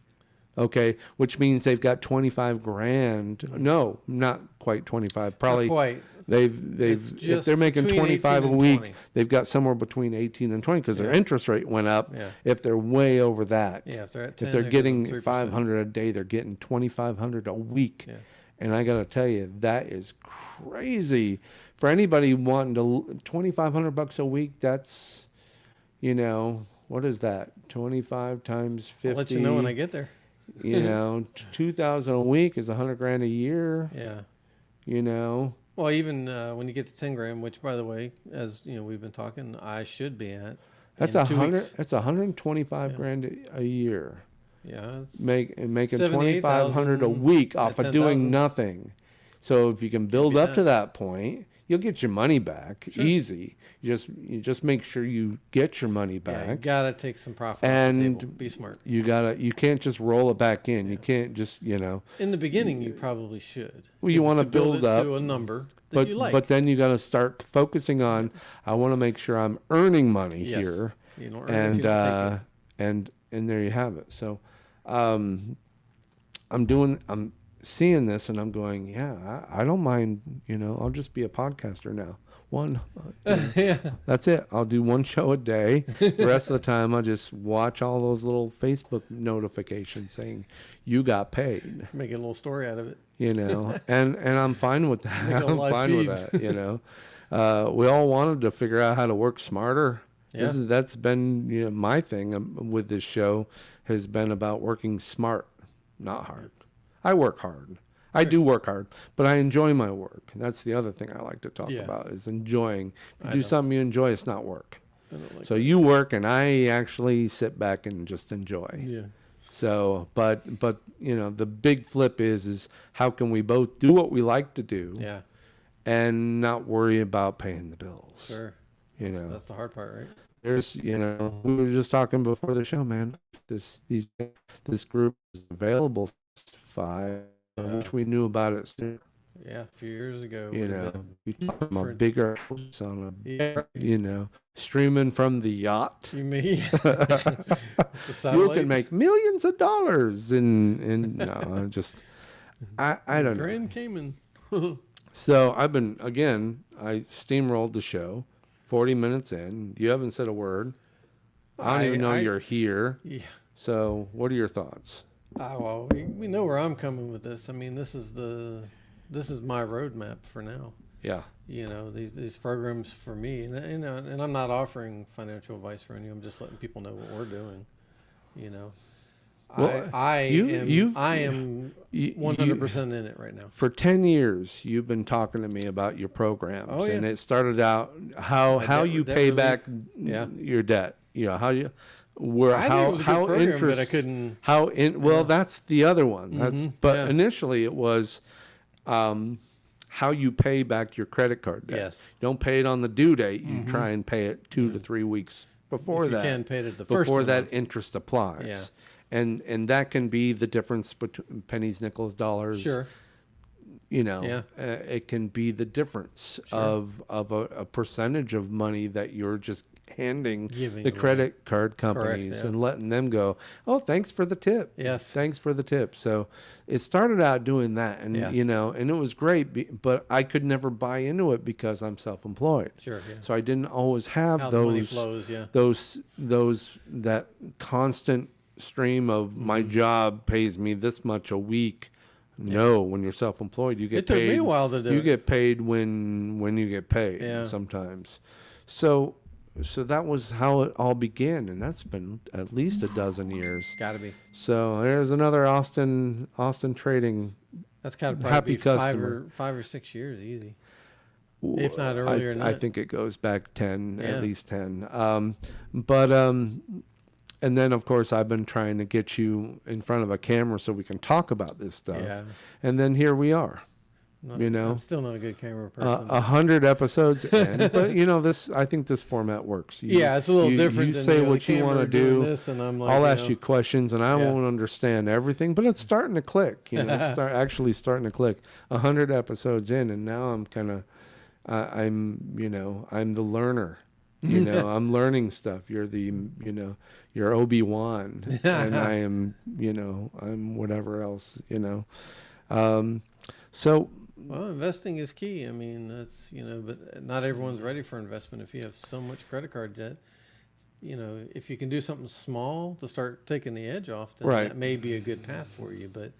Okay, which means they've got 25 grand. No, not quite 25. Probably Not quite. they've It's if just they're making between 25 a 18 and week, 20. they've got somewhere between 18 and 20 because their Yeah. interest rate went up. Yeah. If they're way over that, Yeah, if they're at 10, if they're it goes up getting 3%. 500 a day, they're getting 2,500 a week. Yeah. And I got to tell you, that is crazy for anybody wanting to. $2,500 a week. That's, you know, what is that? 25 times 50. I'll let you know when I get there. You know, 2,000 a week is 100 grand a year. Yeah. You know, Well, even when you get to 10 grand, which by the way, as you know, we've been talking, I should be at. that's in 2 100. weeks. That's 125 grand a year. Yeah. It's Making 78,000 2,500 a week off at of doing 10,000. nothing. So if you can build be up that. to that point, you'll get your money back easy. You just make sure you get your money Yeah, you back. gotta take some profit off the table. Be smart. You can't just roll it back in. You can't just, In the beginning, you probably should. well, you want to build it up to a number that you like. but then you got to start focusing on, I want to make sure I'm earning money Yes. here. You don't earn if you don't take it. And there you have it. So, I'm seeing this and I'm going, yeah, I don't mind, I'll just be a podcaster now. Yeah. That's it. I'll do one show a day. The rest of the time, I'll just watch all those little Facebook notifications saying you got paid. Make a little story out of it. And I'm fine with that. Make a I'm live fine with feed. that. We all wanted to figure out how to work smarter. Yeah. That's been my thing with this show has been about working smart, not hard. I work hard. I do work hard, but I enjoy my work. That's the other thing I like to talk about is enjoying. If you do something you enjoy, it's not work. I don't like So you work and I actually sit back and just enjoy. Yeah. So, but the big flip is how can we both do what we like to do Yeah. and not worry about paying the bills? Sure. That's the hard part, right? There's, we were just talking before the show, man. This group is available 5. I wish we knew about it sooner. Yeah, a few years ago. We talk about bigger house on Yeah. streaming from the yacht. You mean You can make millions of dollars in no, I don't know. Grand Cayman. So I steamrolled the show, 40 minutes in. You haven't said a word. I don't even know you're here. Yeah. So what are your thoughts? Well, we know where I'm coming with this. I mean, this is my roadmap for now. Yeah. These programs for me, and I'm not offering financial advice for any. I'm just letting people know what we're doing. Well, I am 100% in it right now. For 10 years, you've been talking to me about your programs, and it started out how you pay back your debt. How you. How interest, but I couldn't. That's the other one. Initially it was how you pay back your credit card debt. Yes. You don't pay it on the due date. You try and pay it 2 to 3 weeks before if that. You can pay it the first before that month. interest applies. Yeah. And that can be the difference between pennies, nickels, dollars. Sure. It can be the difference of a percentage of money that you're just handing the credit card companies and letting them go, oh, thanks for the tip. Yes. Thanks for the tip. So it started out doing that and, and it was great, but I could never buy into it because I'm self-employed. Sure. Yeah. So I didn't always have How the money flows, that constant stream of my job pays me this much a week. No, when you're self-employed, you get paid. It took me a while to do You it. get paid when you get paid sometimes. So that was how it all began, and that's been at least a dozen years. Gotta be. So there's another Austin trading. That's gotta probably happy be customer. 5 or 6 years easy. If not earlier than I that. think it goes back 10, Yeah. at least 10. And then, of course, I've been trying to get you in front of a camera so we can talk about this stuff. Yeah. And then here we are. I'm still not a good camera person. 100 episodes in, but I think this format works. It's a little different. You than say the what you want to camera doing do. This and I'm like, I'll ask you questions, and I won't understand everything, but it's starting to click. It's starting to click. 100 episodes in, and now I'm kind of, I'm the learner. I'm learning stuff. You're you're Obi-Wan, and I am, I'm whatever else. So. Well, investing is key. I mean, that's, but not everyone's ready for investment. If you have so much credit card debt, if you can do something small to start taking the edge off, then that may be a good path for you. But,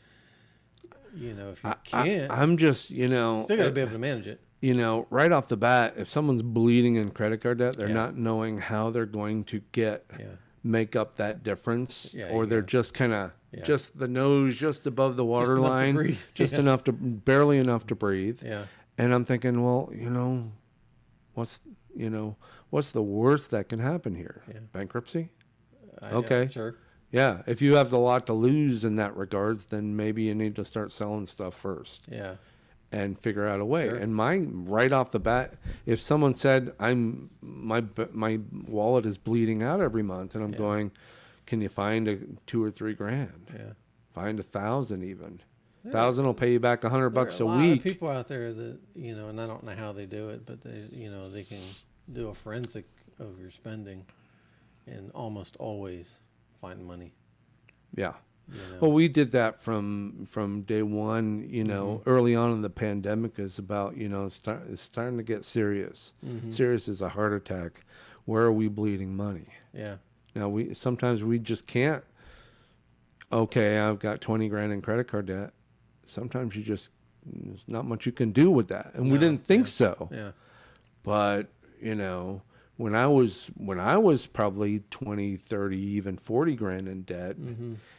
if you can't, I'm just, still got to be able to manage it. Right off the bat, if someone's bleeding in credit card debt, they're not knowing how they're going to make up that difference, or they're just kind of just the nose just above the water line, just enough to barely enough to breathe. Yeah. And I'm thinking, well, what's the worst that can happen here? Yeah. Bankruptcy? Okay. Sure. Yeah. If you have a lot to lose in that regards, then maybe you need to start selling stuff first. Yeah. and figure out a way. Sure. And mine, right off the bat, if someone said my wallet is bleeding out every month, and I'm going, can you find a $2 or $3 grand? Yeah. Find 1,000 even. 1,000 will pay you back $100 a There are a lot week. of people out there that, and I don't know how they do it, but they can do a forensic of your spending and almost always find money. Yeah. Well, we did that from day one, early on in the pandemic. Is about, it's starting to get serious. Serious as a heart attack. Where are we bleeding money? Yeah. Now sometimes we just can't. Okay, I've got 20 grand in credit card debt. Sometimes there's not much you can do with that, and we didn't think so. Yeah. But when I was probably 20, 30, even 40 grand in debt,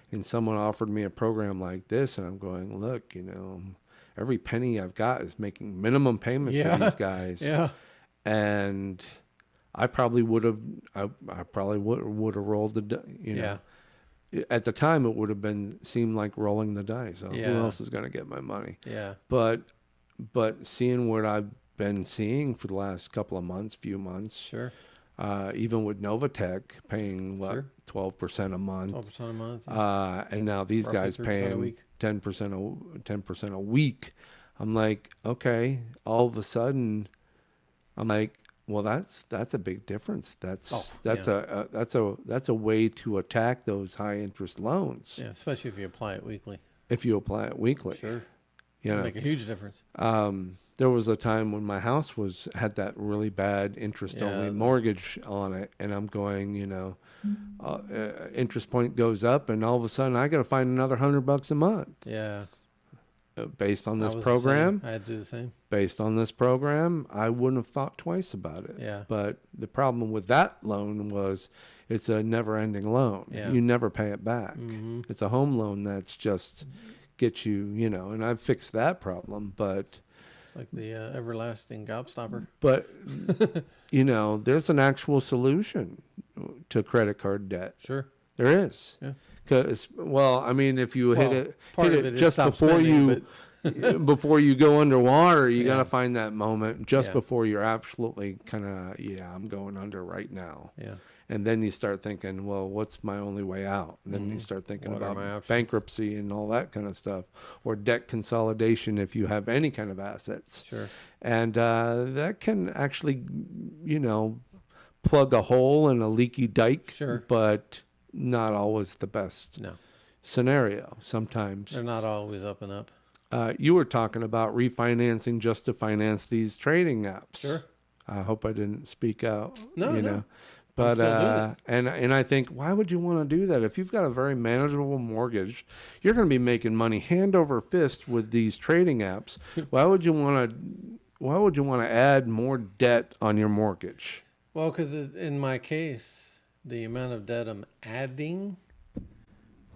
and someone offered me a program like this, and I'm going, look, every penny I've got is making minimum payments to these guys. Yeah. And I probably would have rolled the, at the time it would have seemed like rolling the dice. Who else is going to get my money? Yeah. But seeing what I've been seeing for the last few months, Sure. Even with Novatech paying 12% a month, 12% a month, and now these roughly guys 3% a paying week. 10% a week. I'm like, okay. All of a sudden, I'm like, well, that's a big difference. That's a way to attack those high interest loans. Yeah, especially if you apply it weekly. If you apply it weekly, Sure. It'll make a huge difference. There was a time when my house had that really bad interest only mortgage on it, and I'm going, interest point goes up, and all of a sudden I got to find another $100 a month. Yeah. Based on this program, I had to do the same. Based on this program, I wouldn't have thought twice about it. Yeah. But the problem with that loan was it's a never-ending loan. Yeah. You never pay it back. Mm-hmm. It's a home loan that's just gets you, and I've fixed that problem, but it's like the everlasting gobstopper. But there's an actual solution to credit card debt. Sure. There is. Yeah. Because, if you hit it just before spending, before you go underwater, you got to find that moment just before you're absolutely kind of, I'm going under right now. Yeah. And then you start thinking, well, what's my only way out? And then you start thinking about bankruptcy and all that kind of stuff, or debt consolidation if you have any kind of assets. Sure. And that can actually, plug a hole in a leaky dike. Sure. But not always the best scenario. Sometimes they're not always up and up. You were talking about refinancing just to finance these trading apps. Sure. I hope I didn't speak out. No. But and I think, why would you want to do that? If you've got a very manageable mortgage, you're going to be making money hand over fist with these trading apps. Why would you want to add more debt on your mortgage? Well, because in my case, the amount of debt I'm adding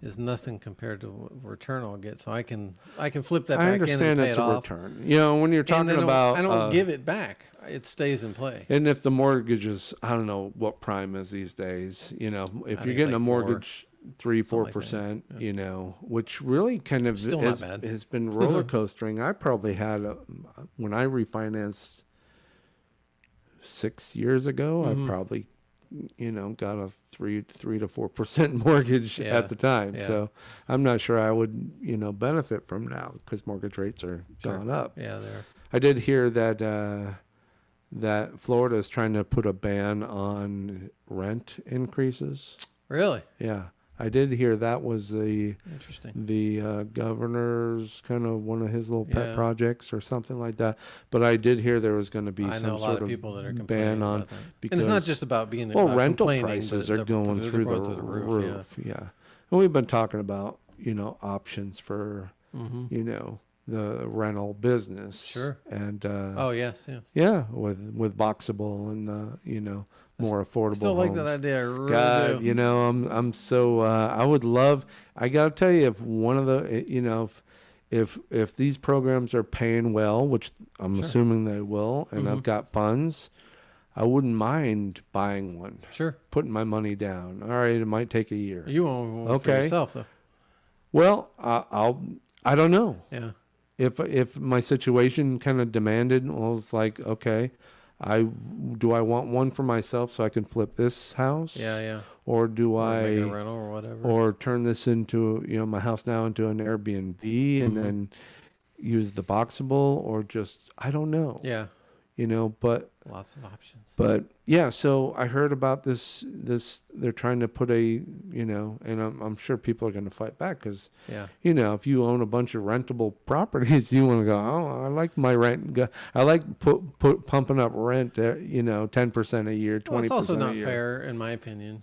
is nothing compared to what return I'll get. So I can flip that back in and pay it off. I understand it's a return. When you're talking about, I don't give it back. It stays in play. And if the mortgage is, I don't know what prime is these days. If you're getting a mortgage 3-4%, like which really kind of has been roller coastering. I probably had when I refinanced 6 years ago, I probably got a 3 to 4% mortgage at the time. Yeah. So I'm not sure I would, benefit from now because mortgage rates are gone up. Yeah, they are. I did hear that that Florida is trying to put a ban on rent increases. Really? Yeah. I did hear that was the governor's kind of one of his little pet projects or something like that. But I did hear there was going to be some sort of people that are ban on because and it's not just about being rental prices are going through the roof. Yeah. And we've been talking about options for the rental business. Sure. And with Boxable and more affordable. Still homes. like that idea. I really do. I'm so I would love. I got to tell you, if one of the if these programs are paying well, which I'm assuming they will, and I've got funds, I wouldn't mind buying one. Sure. Putting my money down. All right, it might take a year. You won't for yourself though. Well, I don't know. Yeah. if my situation kind of demanded, well, it's like, okay, I want one for myself so I can flip this house? Yeah. Or do Or I make a rental or whatever. or turn this into, my house now into an Airbnb and then use the boxable, or just, I don't know. Yeah. But Lots of options. But yeah, so I heard about this. They're trying to put and I'm sure people are going to fight back because, Yeah. if you own a bunch of rentable properties, you want to go, oh, I like my rent. I like pumping up rent, 10% a year, 20% Well, it's also not a year. fair, in my opinion.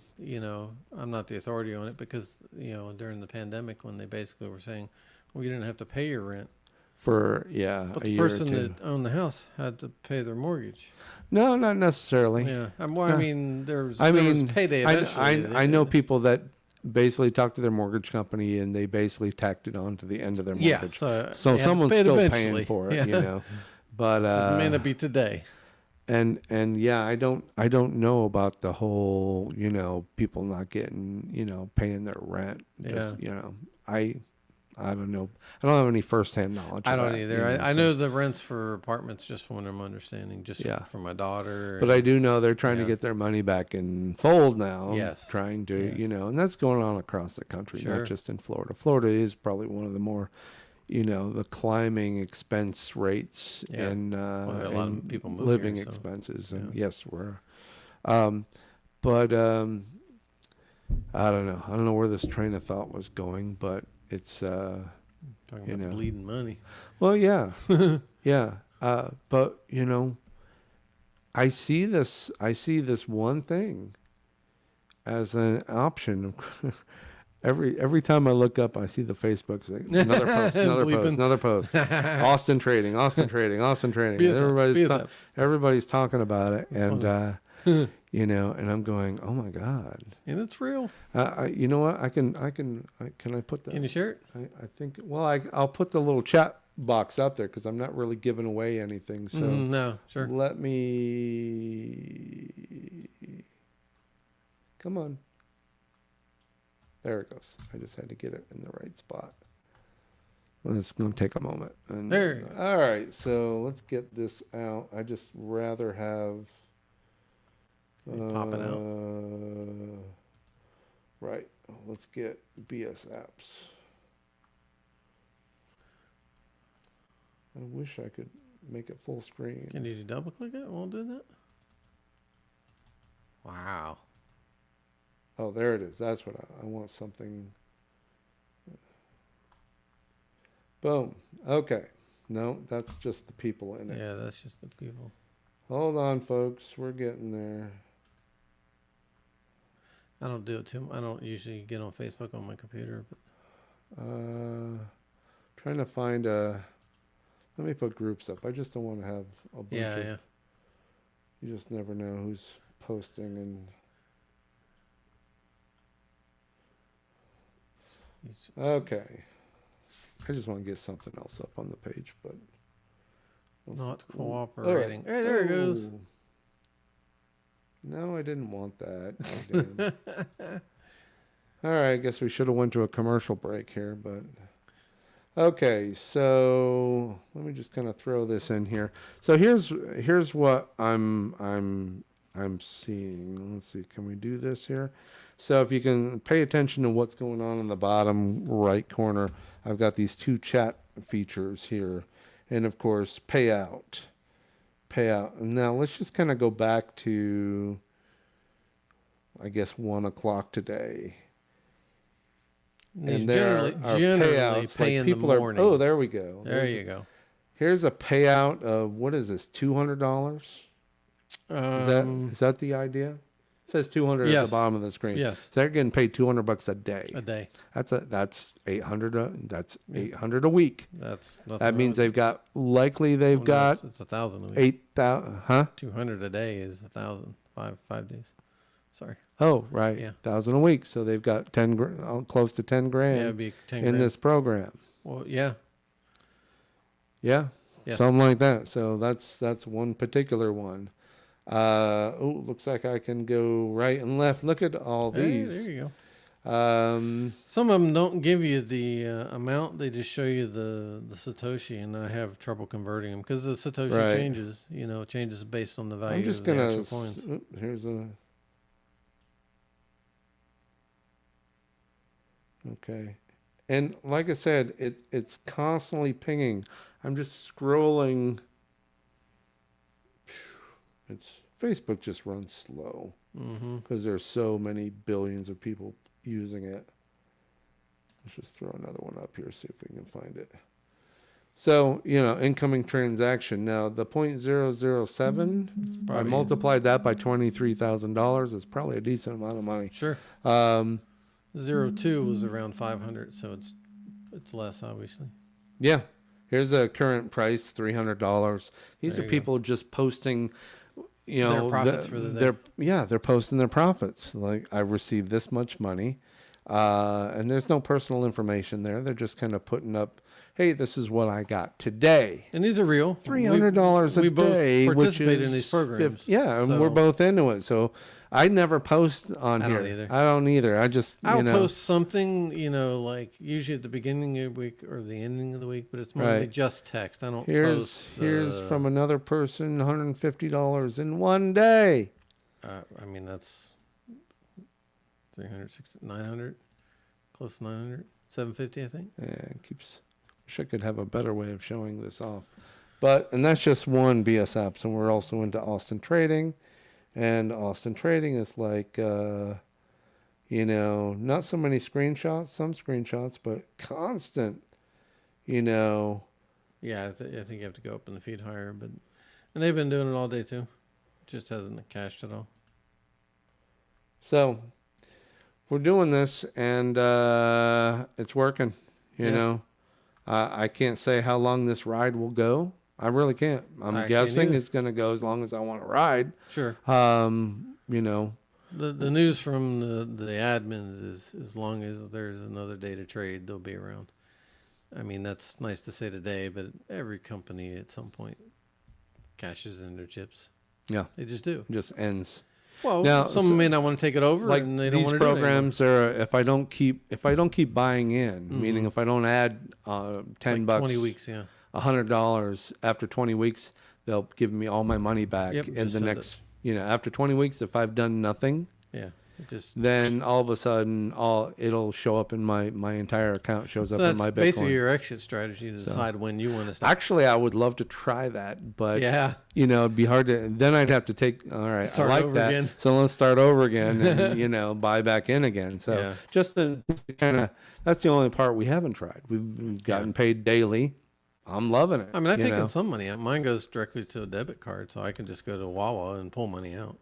I'm not the authority on it because, during the pandemic when they basically were saying, well, you didn't have to pay your rent. For, But a the year or person two. that owned the house had to pay their mortgage. No, not necessarily. Yeah. I mean, there was payday I, eventually. I know people that basically talked to their mortgage company and they basically tacked it on to the end of their mortgage. Yeah, So they had to someone's pay it still eventually. paying for it, Yeah. But It may not be today. and yeah, I don't know about the whole, people not getting, paying their rent. Just, I don't know. I don't have any firsthand knowledge. I of don't that, either. I know the rents for apartments, just from what I'm understanding, just Yeah. for my daughter. But I do know they're trying to Yeah. get their money back in fold now. Yes. Trying to, Yes. and that's going on across the country, Sure. not just in Florida. Florida is probably one of the more, the climbing expense rates Yeah. and, Well, there are a lot of and people moving living here, so, expenses. And yeah. yes, but I don't know. I don't know where this train of thought was going, but it's, Talking about bleeding money. well, yeah, yeah. But I see this one thing as an option. Every time I look up, I see the Facebook thing. Another post, another post. Austin trading. BSFs. Everybody's talking about it, That's and and I'm going, oh my god. And it's real. You know what? Can I put that? Can you share it? I think. Well, I'll put the little chat box up there because I'm not really giving away anything. So No, sure. let me. Come on. There it goes. I just had to get it in the right spot. Well, it's going to take a moment. And, There. All right. So let's get this out. I just rather have. Pop it out. Right. Let's get BS apps. I wish I could make it full screen. Can you double click it? Won't do that? Wow. Oh, there it is. That's what I want. Something. Boom. Okay. No, that's just the people in it. Yeah, that's just the people. Hold on, folks. We're getting there. I don't do it too. I don't usually get on Facebook on my computer, but Trying to find a. Let me put groups up. I just don't want to have a bunch of. yeah. You just never know who's posting and. Okay. I just want to get something else up on the page, but. Not cooperating. Hey, there it goes. Oh. No, I didn't want that. Oh, damn. All right, I guess we should have went to a commercial break here, but okay. So let me just kind of throw this in here. So here's what I'm seeing. Let's see. Can we do this here? So if you can pay attention to what's going on in the bottom right corner, I've got these two chat features here, and of course payout. And now let's just kind of go back to, I guess, 1 o'clock today. These And there generally payouts. pay Like in people the morning. Oh, there we go. There you go. Here's a payout of, what is this, $200? Is that the idea? It says 200 at Yes. the bottom of the screen. Yes. So they're getting paid $200 a day. A day. That's 800. That's 800 a week. That Means they've got it's 1,000 a week. 8,000. Huh? 200 a day is 1,000. 5 days. Sorry. Oh, right. Yeah. 1,000 a week. So they've got close to 10 Yeah, grand it'd be 10 in grand. this program. Well, yeah. Yeah. Yes. Something like that. So that's one particular one. Looks like I can go right and left. Look at all Hey, these. there you Some of them don't give you the amount; they just show you the Satoshi, and I have trouble converting them because the Satoshi Right. changes. You know, it changes based on the I'm value just of the gonna. actual coins. Here's a. Okay, and like I said, it's constantly pinging. I'm just scrolling. It's Facebook just runs slow Mm-hmm. because there's so many billions of people using it. Let's just throw another one up here, see if we can find it. So, incoming transaction. Now, the 0.007, I Probably multiplied that by $23,000. It's probably a decent amount of money. sure. Um, 0.02 was around 500, so it's less obviously. yeah. Here's a current price, $300. These There are you people just posting, Their profits for the day. they're posting their profits. Like, I received this much money. And there's no personal information there. They're just kind of putting up, hey, this is what I got today. And these are real. $300 a we both day, which participate is in these programs. yeah, and so we're both into it. So I never post on I here. don't either. I don't either. I just I'll post something, like usually at the beginning of the week or the ending of the week, but it's mostly Right. just text. I don't Here's post. from another person, $150 in one day. I mean, that's 360, 900, close to 900, 750, I think. Yeah, it keeps. Wish I could have a better way of showing this off, and that's just one BS app. So we're also into Austin Trading, and Austin Trading is like, not so many screenshots, some screenshots, but constant, Yeah, I think you have to go up in the feed higher, and they've been doing it all day too. Just hasn't cashed at all. So we're doing this, and it's working. Yes. I can't say how long this ride will go. I really can't. I I'm can't guessing either. it's going to go as long as I want to ride. Sure. The The news from the admins is as long as there's another day to trade, they'll be around. I mean, that's nice to say today, but every company at some point cashes in their chips. Yeah, They just do. just ends. Well, Now, some may not want to take it over, Like and they don't these want to do it anymore. programs are, if I don't keep buying in, meaning if I don't add It's $10, like 20 weeks, yeah. $100 after 20 weeks, they'll give me all my money back Yep, in just the send next. After 20 weeks, if I've done nothing, Yeah. It just then all of a sudden, it'll show up in my entire account shows so up in that's my Bitcoin. basically your exit strategy to decide when you want to stop. Actually, I would love to try that, but Yeah. it'd be hard to. Then I'd have to take. All right, Start I like over that. again. So let's start over again, and buy back in again. So Yeah. just to kind of, that's the only part we haven't tried. We've gotten paid daily. I'm loving it. I mean, I've taken some money out. Mine goes directly to a debit card, so I can just go to Wawa and pull money out.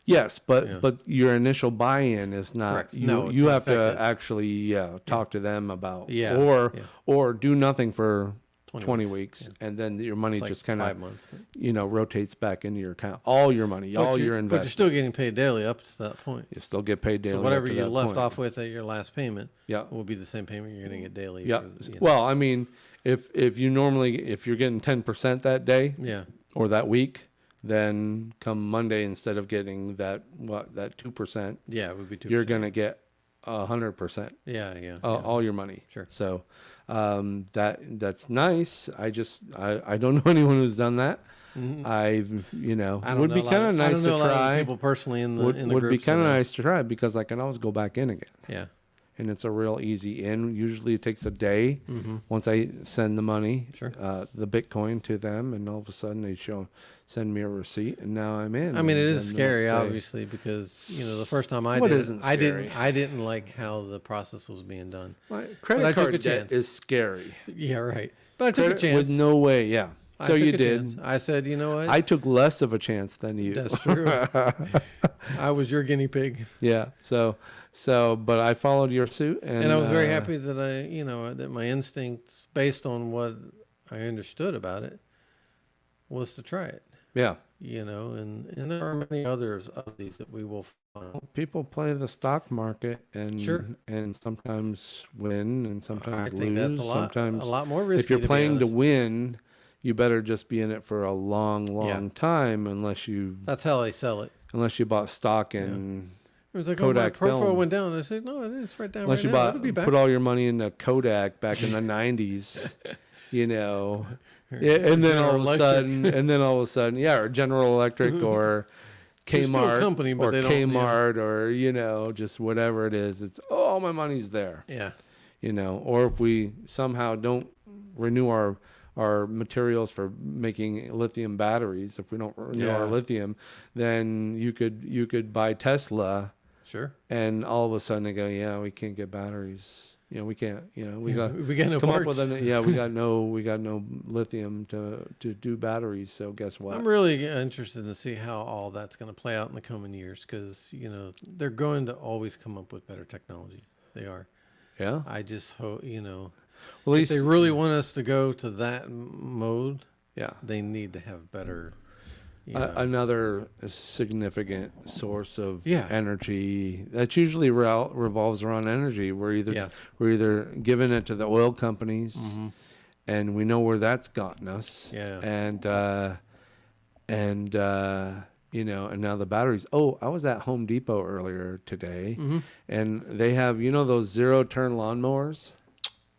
Yes, but your initial buy-in is not. Correct. You No, it's you not have to affected. actually talk to them about Yeah, or do nothing for 20 weeks, weeks, and then your money It's like just kind 5 of months. But, rotates back into your account. All your money, all your but investment. you're still getting paid daily up to that point. You still get paid daily. So up whatever to you that left point. off with at your last payment Yeah. will be the same payment you're going to get daily. Yeah. for the- Well, I mean, if you're getting 10% that day yeah. or that week, then come Monday, instead of getting that 2%, Yeah, it would be 2%. you're gonna get 100%. Yeah. All your money. Sure. So that's nice. I don't know anyone who's done that. I've I don't would know be a lot kind of I nice don't know to a lot of try. people personally in the Would in the be groups kind of that- nice to try because I can always go back in again, Yeah. and it's a real easy in. Usually it takes a day once I send the money, Sure. the Bitcoin to them, and all of a sudden they send me a receipt, and now I'm in. I mean, it And is then the scary, next day- obviously, because the first time I What did isn't it, I scary? didn't like how the process was being done. My I credit took card a debt chance. is scary. Yeah, right. But I took Credit a chance. with no way, yeah. I So took you a did. chance. I said, you know what? I took less of a chance than you. That's true. I was your guinea pig, Yeah. So, but I followed your suit, and I was very happy that that my instincts, based on what I understood about it, was to try it. Yeah. And there are many others of these that we will find. People play the stock market and Sure. and sometimes win and sometimes I think lose. that's a Sometimes lot more risky. if you're to be playing to honest. win, you better just be in it for a long Yeah. time unless you That's how they sell it. bought stock in It was like, oh, my Kodak profile film. went down. I said, no, it's right down Unless right you now. It'll be back. put all your money into Kodak back in the 90s, you know. Yeah, and then all of a sudden, yeah, or General Electric or They're still a Kmart company, but or they don't, Kmart or, you know, just whatever it is. It's, oh, all my money's there, Yeah. you know. Or if we somehow don't renew our materials for making lithium batteries, if we don't renew our lithium, then you could buy Tesla. Sure. And all of a sudden they go, yeah, we can't get batteries. You know, we can't. You know, we got no come parts. up with we got no lithium to do batteries. So guess what? I'm really interested to see how all that's going to play out in the coming years, because you know they're going to always come up with better technologies. They are. Yeah. I just hope, you know, Well, at if they least, really want us to go to that mode, yeah. they need to have better. You know, Another significant source of Yeah. energy that usually revolves around energy. We're either giving it to the oil companies, and we know where that's gotten us. Yeah. And you know, and now the batteries. Oh, I was at Home Depot earlier today, and they have, you know, those zero-turn lawnmowers.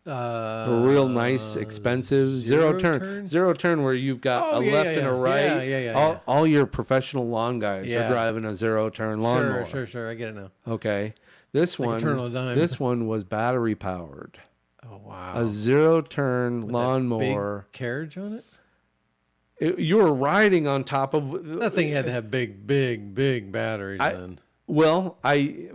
A real nice, expensive zero turn where you've got a left and a right. Yeah. All your professional lawn guys Yeah. are driving a zero turn lawnmower. Sure. I get it now. Okay, this Like a one, turn on a dime. this one was battery powered. Oh wow. A zero turn With that lawnmower. big carriage on it. You were riding on top of That thing had to have big batteries. Then. Well,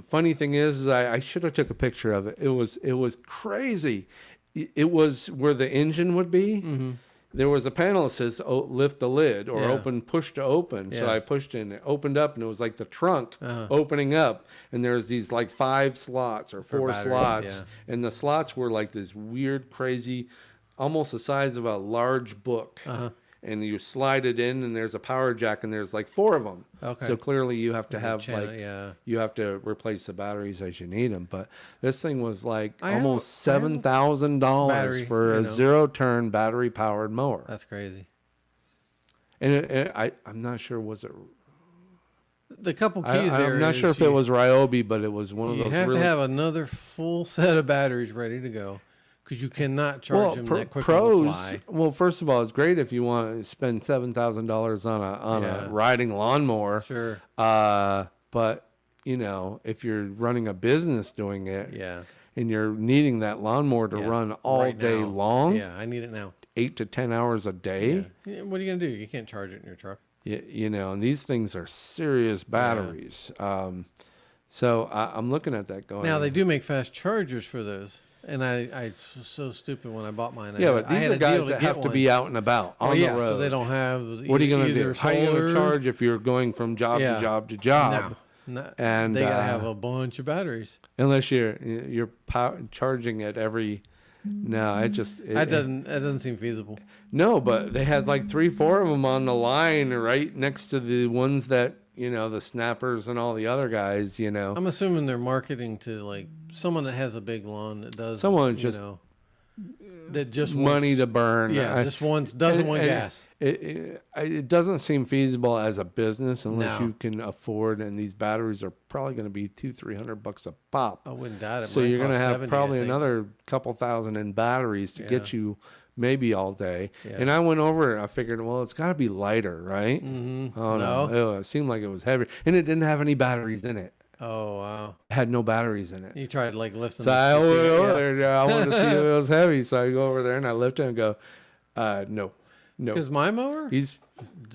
funny thing is I should have took a picture of it. It was crazy. It was where the engine would be. There was a panel that says, oh, lift the lid or push to open. So I pushed in, it opened up, and it was like the trunk opening up. And there's these like 5 slots or 4 batteries, slots. And the slots were like this weird, crazy, almost the size of a large book. And you slide it in, and there's a power jack, and there's like 4 of them. Okay. So clearly you have to There's a have channel, you have to replace the batteries as you need them. But this thing was like I almost have a $7,000 battery, for you a know. zero-turn battery-powered mower. That's crazy. And I'm not sure, was it? The couple keys I'm not sure if it was Ryobi, but it was one of those. You have really, to have another full set of batteries ready to go, because you cannot charge them that quick pros. on the fly. Well, first of all, it's great if you want to spend $7,000 on a riding lawnmower. Sure. But you know, if you're running a business doing it, and you're needing that lawnmower to run all Right day now. long, Yeah, I need it now. 8 to 10 hours a day. Yeah, what are you gonna do? You can't charge it in your truck. You know, and these things are serious batteries. So I'm looking at that going. Now they do make fast chargers for those, and I was so stupid when I bought mine. But these are guys that have to be out and about on the road. So they don't have. What are you going to either do? How are you going to solar- charge if you're going from job to job to job? No, And they gotta have a bunch of batteries. Unless you're charging at every. No, That doesn't seem feasible. No, but they had like 3-4 of them on the line right next to the ones that, you know, the snappers and all the other guys, you know. I'm assuming they're marketing to like someone that has a big lawn that does. Someone just that just money wants, to burn. Yeah, just doesn't want gas. It doesn't seem feasible as a business unless No. you can afford, and these batteries are probably going to be $200-300 a pop. I wouldn't doubt it. So Mine you're going to costs have 70, probably I think. another couple thousand in batteries to get you maybe all day. Yeah. And I went over it. I figured, well, it's got to be lighter, right? Mm-hmm. Oh no, Ew, it seemed like it was heavy, and it didn't have any batteries in it. Oh wow! It had no batteries in it. You tried like lifting. So I went over there. I wanted to see if it was heavy, so I go over there and I lift it and go, no. Because my mower is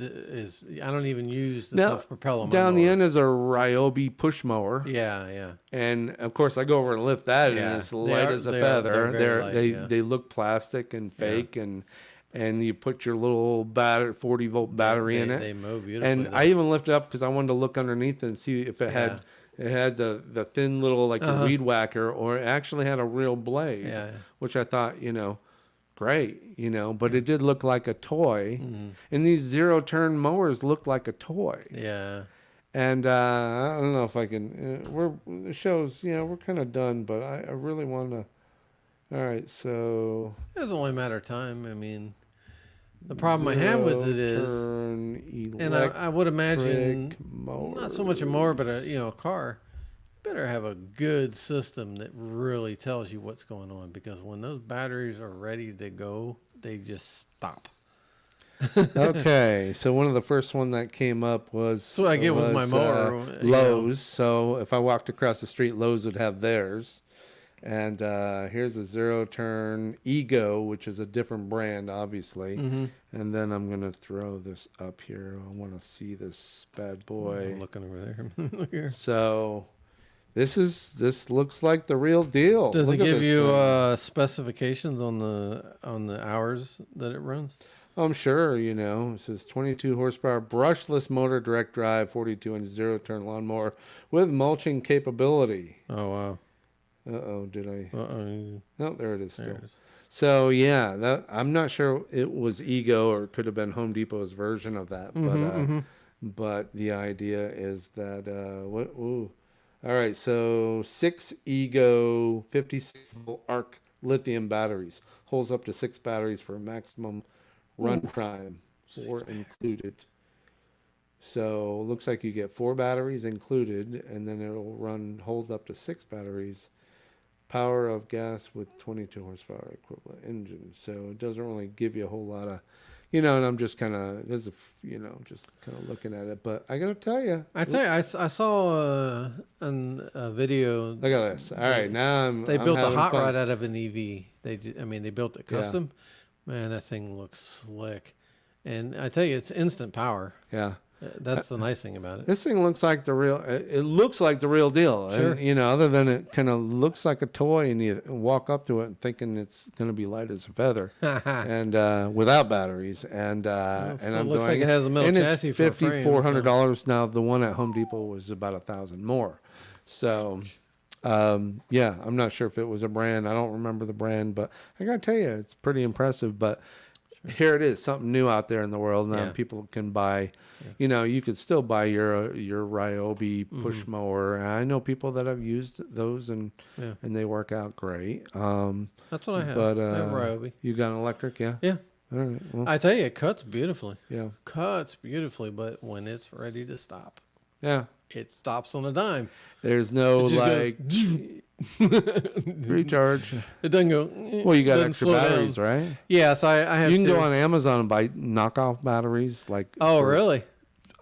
I don't even use the now, self-propel on my down mower. the end is a Ryobi push mower. Yeah. And of course I go over and lift that, and it's light as a feather. They look plastic and fake, and you put your little 40-volt battery in it. They mow beautifully. And I even lifted it up because I wanted to look underneath and see if it had the thin little like a weed whacker, or it actually had a real blade. Yeah. Which I thought, great, but it did look like a toy. And these zero-turn mowers look like a toy. Yeah. And I don't know if I can. The show's, we're kind of done, but I really want to. All right, so It was only a matter of time. I mean, the problem I have with it is, and I would imagine mower. not so much a mower, but a car. better have a good system that really tells you what's going on, because when those batteries are ready to go, they just stop. Okay, so one of the first one that came up was That's what I get with my mower. Lowe's. So if I walked across the street, Lowe's would have theirs. And here's a zero turn Ego, which is a different brand, obviously. Mm-hmm. And then I'm gonna throw this up here. I want to see this bad boy. I'm looking over there. Look here. So this looks like the real deal. Does Look it at give this you thing. specifications on the hours that it runs? I'm sure, it says 22 horsepower brushless motor direct drive 42-inch zero turn lawnmower with mulching capability. Oh wow. Uh-oh, did I? Uh-oh. No, there it is still. There it is. So yeah, that I'm not sure it was Ego or it could have been Home Depot's version of that, but the idea is that ooh. All right, so 6 Ego 56 volt arc lithium batteries holds up to 6 batteries for maximum run time, 4 included. So looks like you get 4 batteries included, and then it'll hold up to 6 batteries. Power of gas with 22 horsepower equivalent engine. So it doesn't really give you a whole lot of, and I'm just kind of, just kind of looking at it. But I got to tell you. I saw a video. Look at this. All right, now They I'm built a having hot fun. rod out of an EV. They built it custom. Man, that thing looks slick. And I tell you, it's instant power. Yeah. That's the nice thing about it. This thing looks like the real. It looks like the real deal. Sure. And, other than it kind of looks like a toy, and you walk up to it and thinking it's going to be light as a feather, and without batteries, and still I'm looks going, like it has a metal and chassis it's for a frame, $5,400 now. The one at Home Depot was about $1,000 more. So, yeah, I'm not sure if it was a brand. I don't remember the brand, but I got to tell you, it's pretty impressive. But here it is, something new out there in the world now. People can buy, you could still buy your Ryobi push mower. I know people that have used those and they work out great. That's what I have. But I have Ryobi. you got an electric, yeah? Yeah. All right. Well, I tell you, it cuts beautifully. yeah. Cuts beautifully, but when it's ready to stop, Yeah. it stops on a dime. There's no It just like recharge. It doesn't go. Well, you got doesn't extra slow batteries, down. right? Yeah, so I have. You can two. go on Amazon and buy knockoff batteries, like Oh, for really?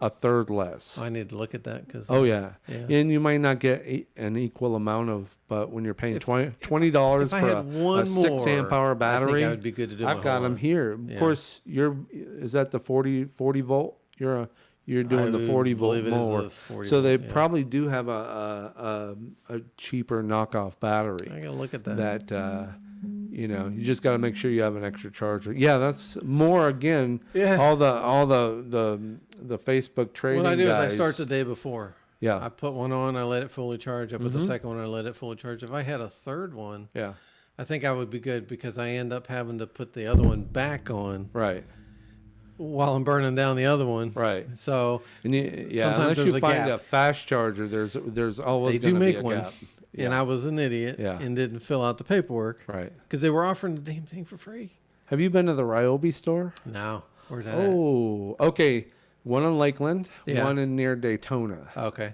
a third less. I need to look at that because. Oh yeah. Yeah. And you might not get an equal amount of, but when you're paying If- $20 if I for had a one 6 amp more, hour I battery, think I would be good to do. I've my got whole them life. here. Of Yeah. course, is that the 40 volt? You're doing the 40 volt believe it is mower. the 40 So they volt, yeah. probably do have a cheaper knockoff battery. I gotta look at that. That you just got to make sure you have an extra charger. Yeah, that's more again. Yeah. All the Facebook trading What I do guys. is I start the day before. Yeah. I put one on, I let it fully charge. I put the second one, I let it fully charge. If I had a third one, Yeah. I think I would be good because I end up having to put the other one back on Right. while I'm burning down the other one. Right. So And Sometimes unless there's you a find gap. a fast charger, there's always they do going to be make a one. gap. And I was an idiot Yeah. and didn't fill out the paperwork Right. because they were offering the damn thing for free. Have you been to the Ryobi store? No. Where's that at? Oh, okay. One in Lakeland, Yeah. one in near Daytona. Okay.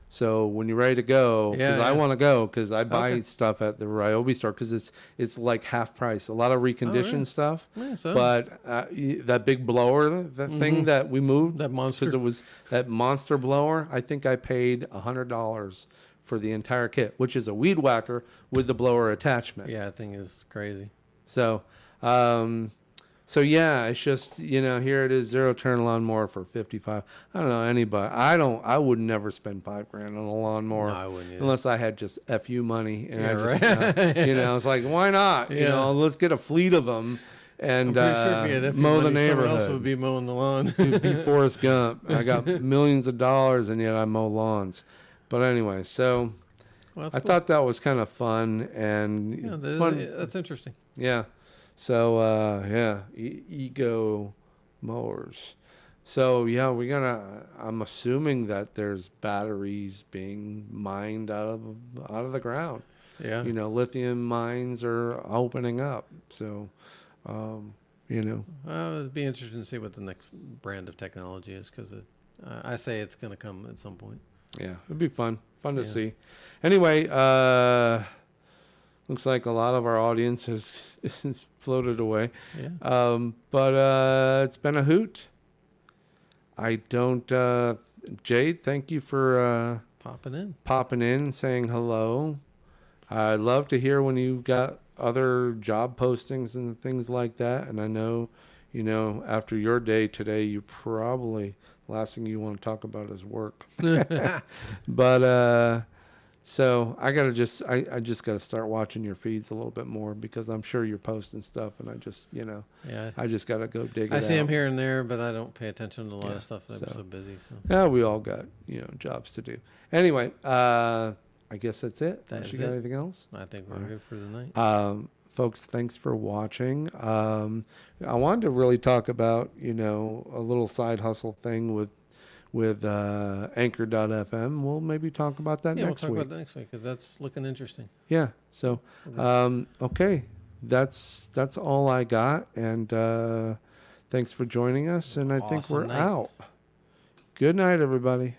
So when you're ready to go, because Yeah, I yeah. want to go because I buy Okay. stuff at the Ryobi store because it's like half price. A lot of reconditioned stuff, Yeah, so but that big blower, that thing that we moved, that monster. because it was that monster blower. I think I paid $100 for the entire kit, which is a weed whacker with the blower attachment. Yeah, that thing is crazy. So, so yeah, it's just, here it is, zero turn lawnmower for 55. I don't know anybody. I would never spend $5,000 on a lawnmower No, I wouldn't either. unless I had just FU money. And Yeah, I just, right. it's like, why not? Yeah. Let's get a fleet of them and I'm pretty sure if you had FU mow the money, someone else neighborhood. would be mowing the lawn. Be Forrest Gump. I got millions of dollars and yet I mow lawns. But anyway, so Well, I that's cool. thought that was kind of fun and Yeah, fun. that's interesting. Yeah. So Ego mowers. So yeah, I'm assuming that there's batteries being mined out of the ground. Yeah. Lithium mines are opening up. So It'd be interesting to see what the next brand of technology is because I say it's going to come at some point. yeah, it'd be fun. fun to Yeah. see. Anyway, looks like a lot of our audience has floated away. Yeah. But it's been a hoot. I don't, Jade, thank you for popping in and saying hello. I'd love to hear when you've got other job postings and things like that. And I know, after your day today, you probably, last thing you want to talk about is work. But, so I just gotta start watching your feeds a little bit more, because I'm sure you're posting stuff, and I just, Yeah. I just gotta go dig it out. I see them here and there, but I don't pay attention to a lot Yeah, of stuff. I'm so busy. So yeah, we all got, jobs to do. Anyway, I guess that's it. That is got it. anything else? I think we're good for the night. Folks, thanks for watching. I wanted to really talk about, a little side hustle thing with Anchor.fm. We'll maybe talk about that next week. We'll talk about that next week, because that's looking interesting. Yeah. So, okay. That's all I got. And thanks for joining us. And I think we're out. Good night, everybody.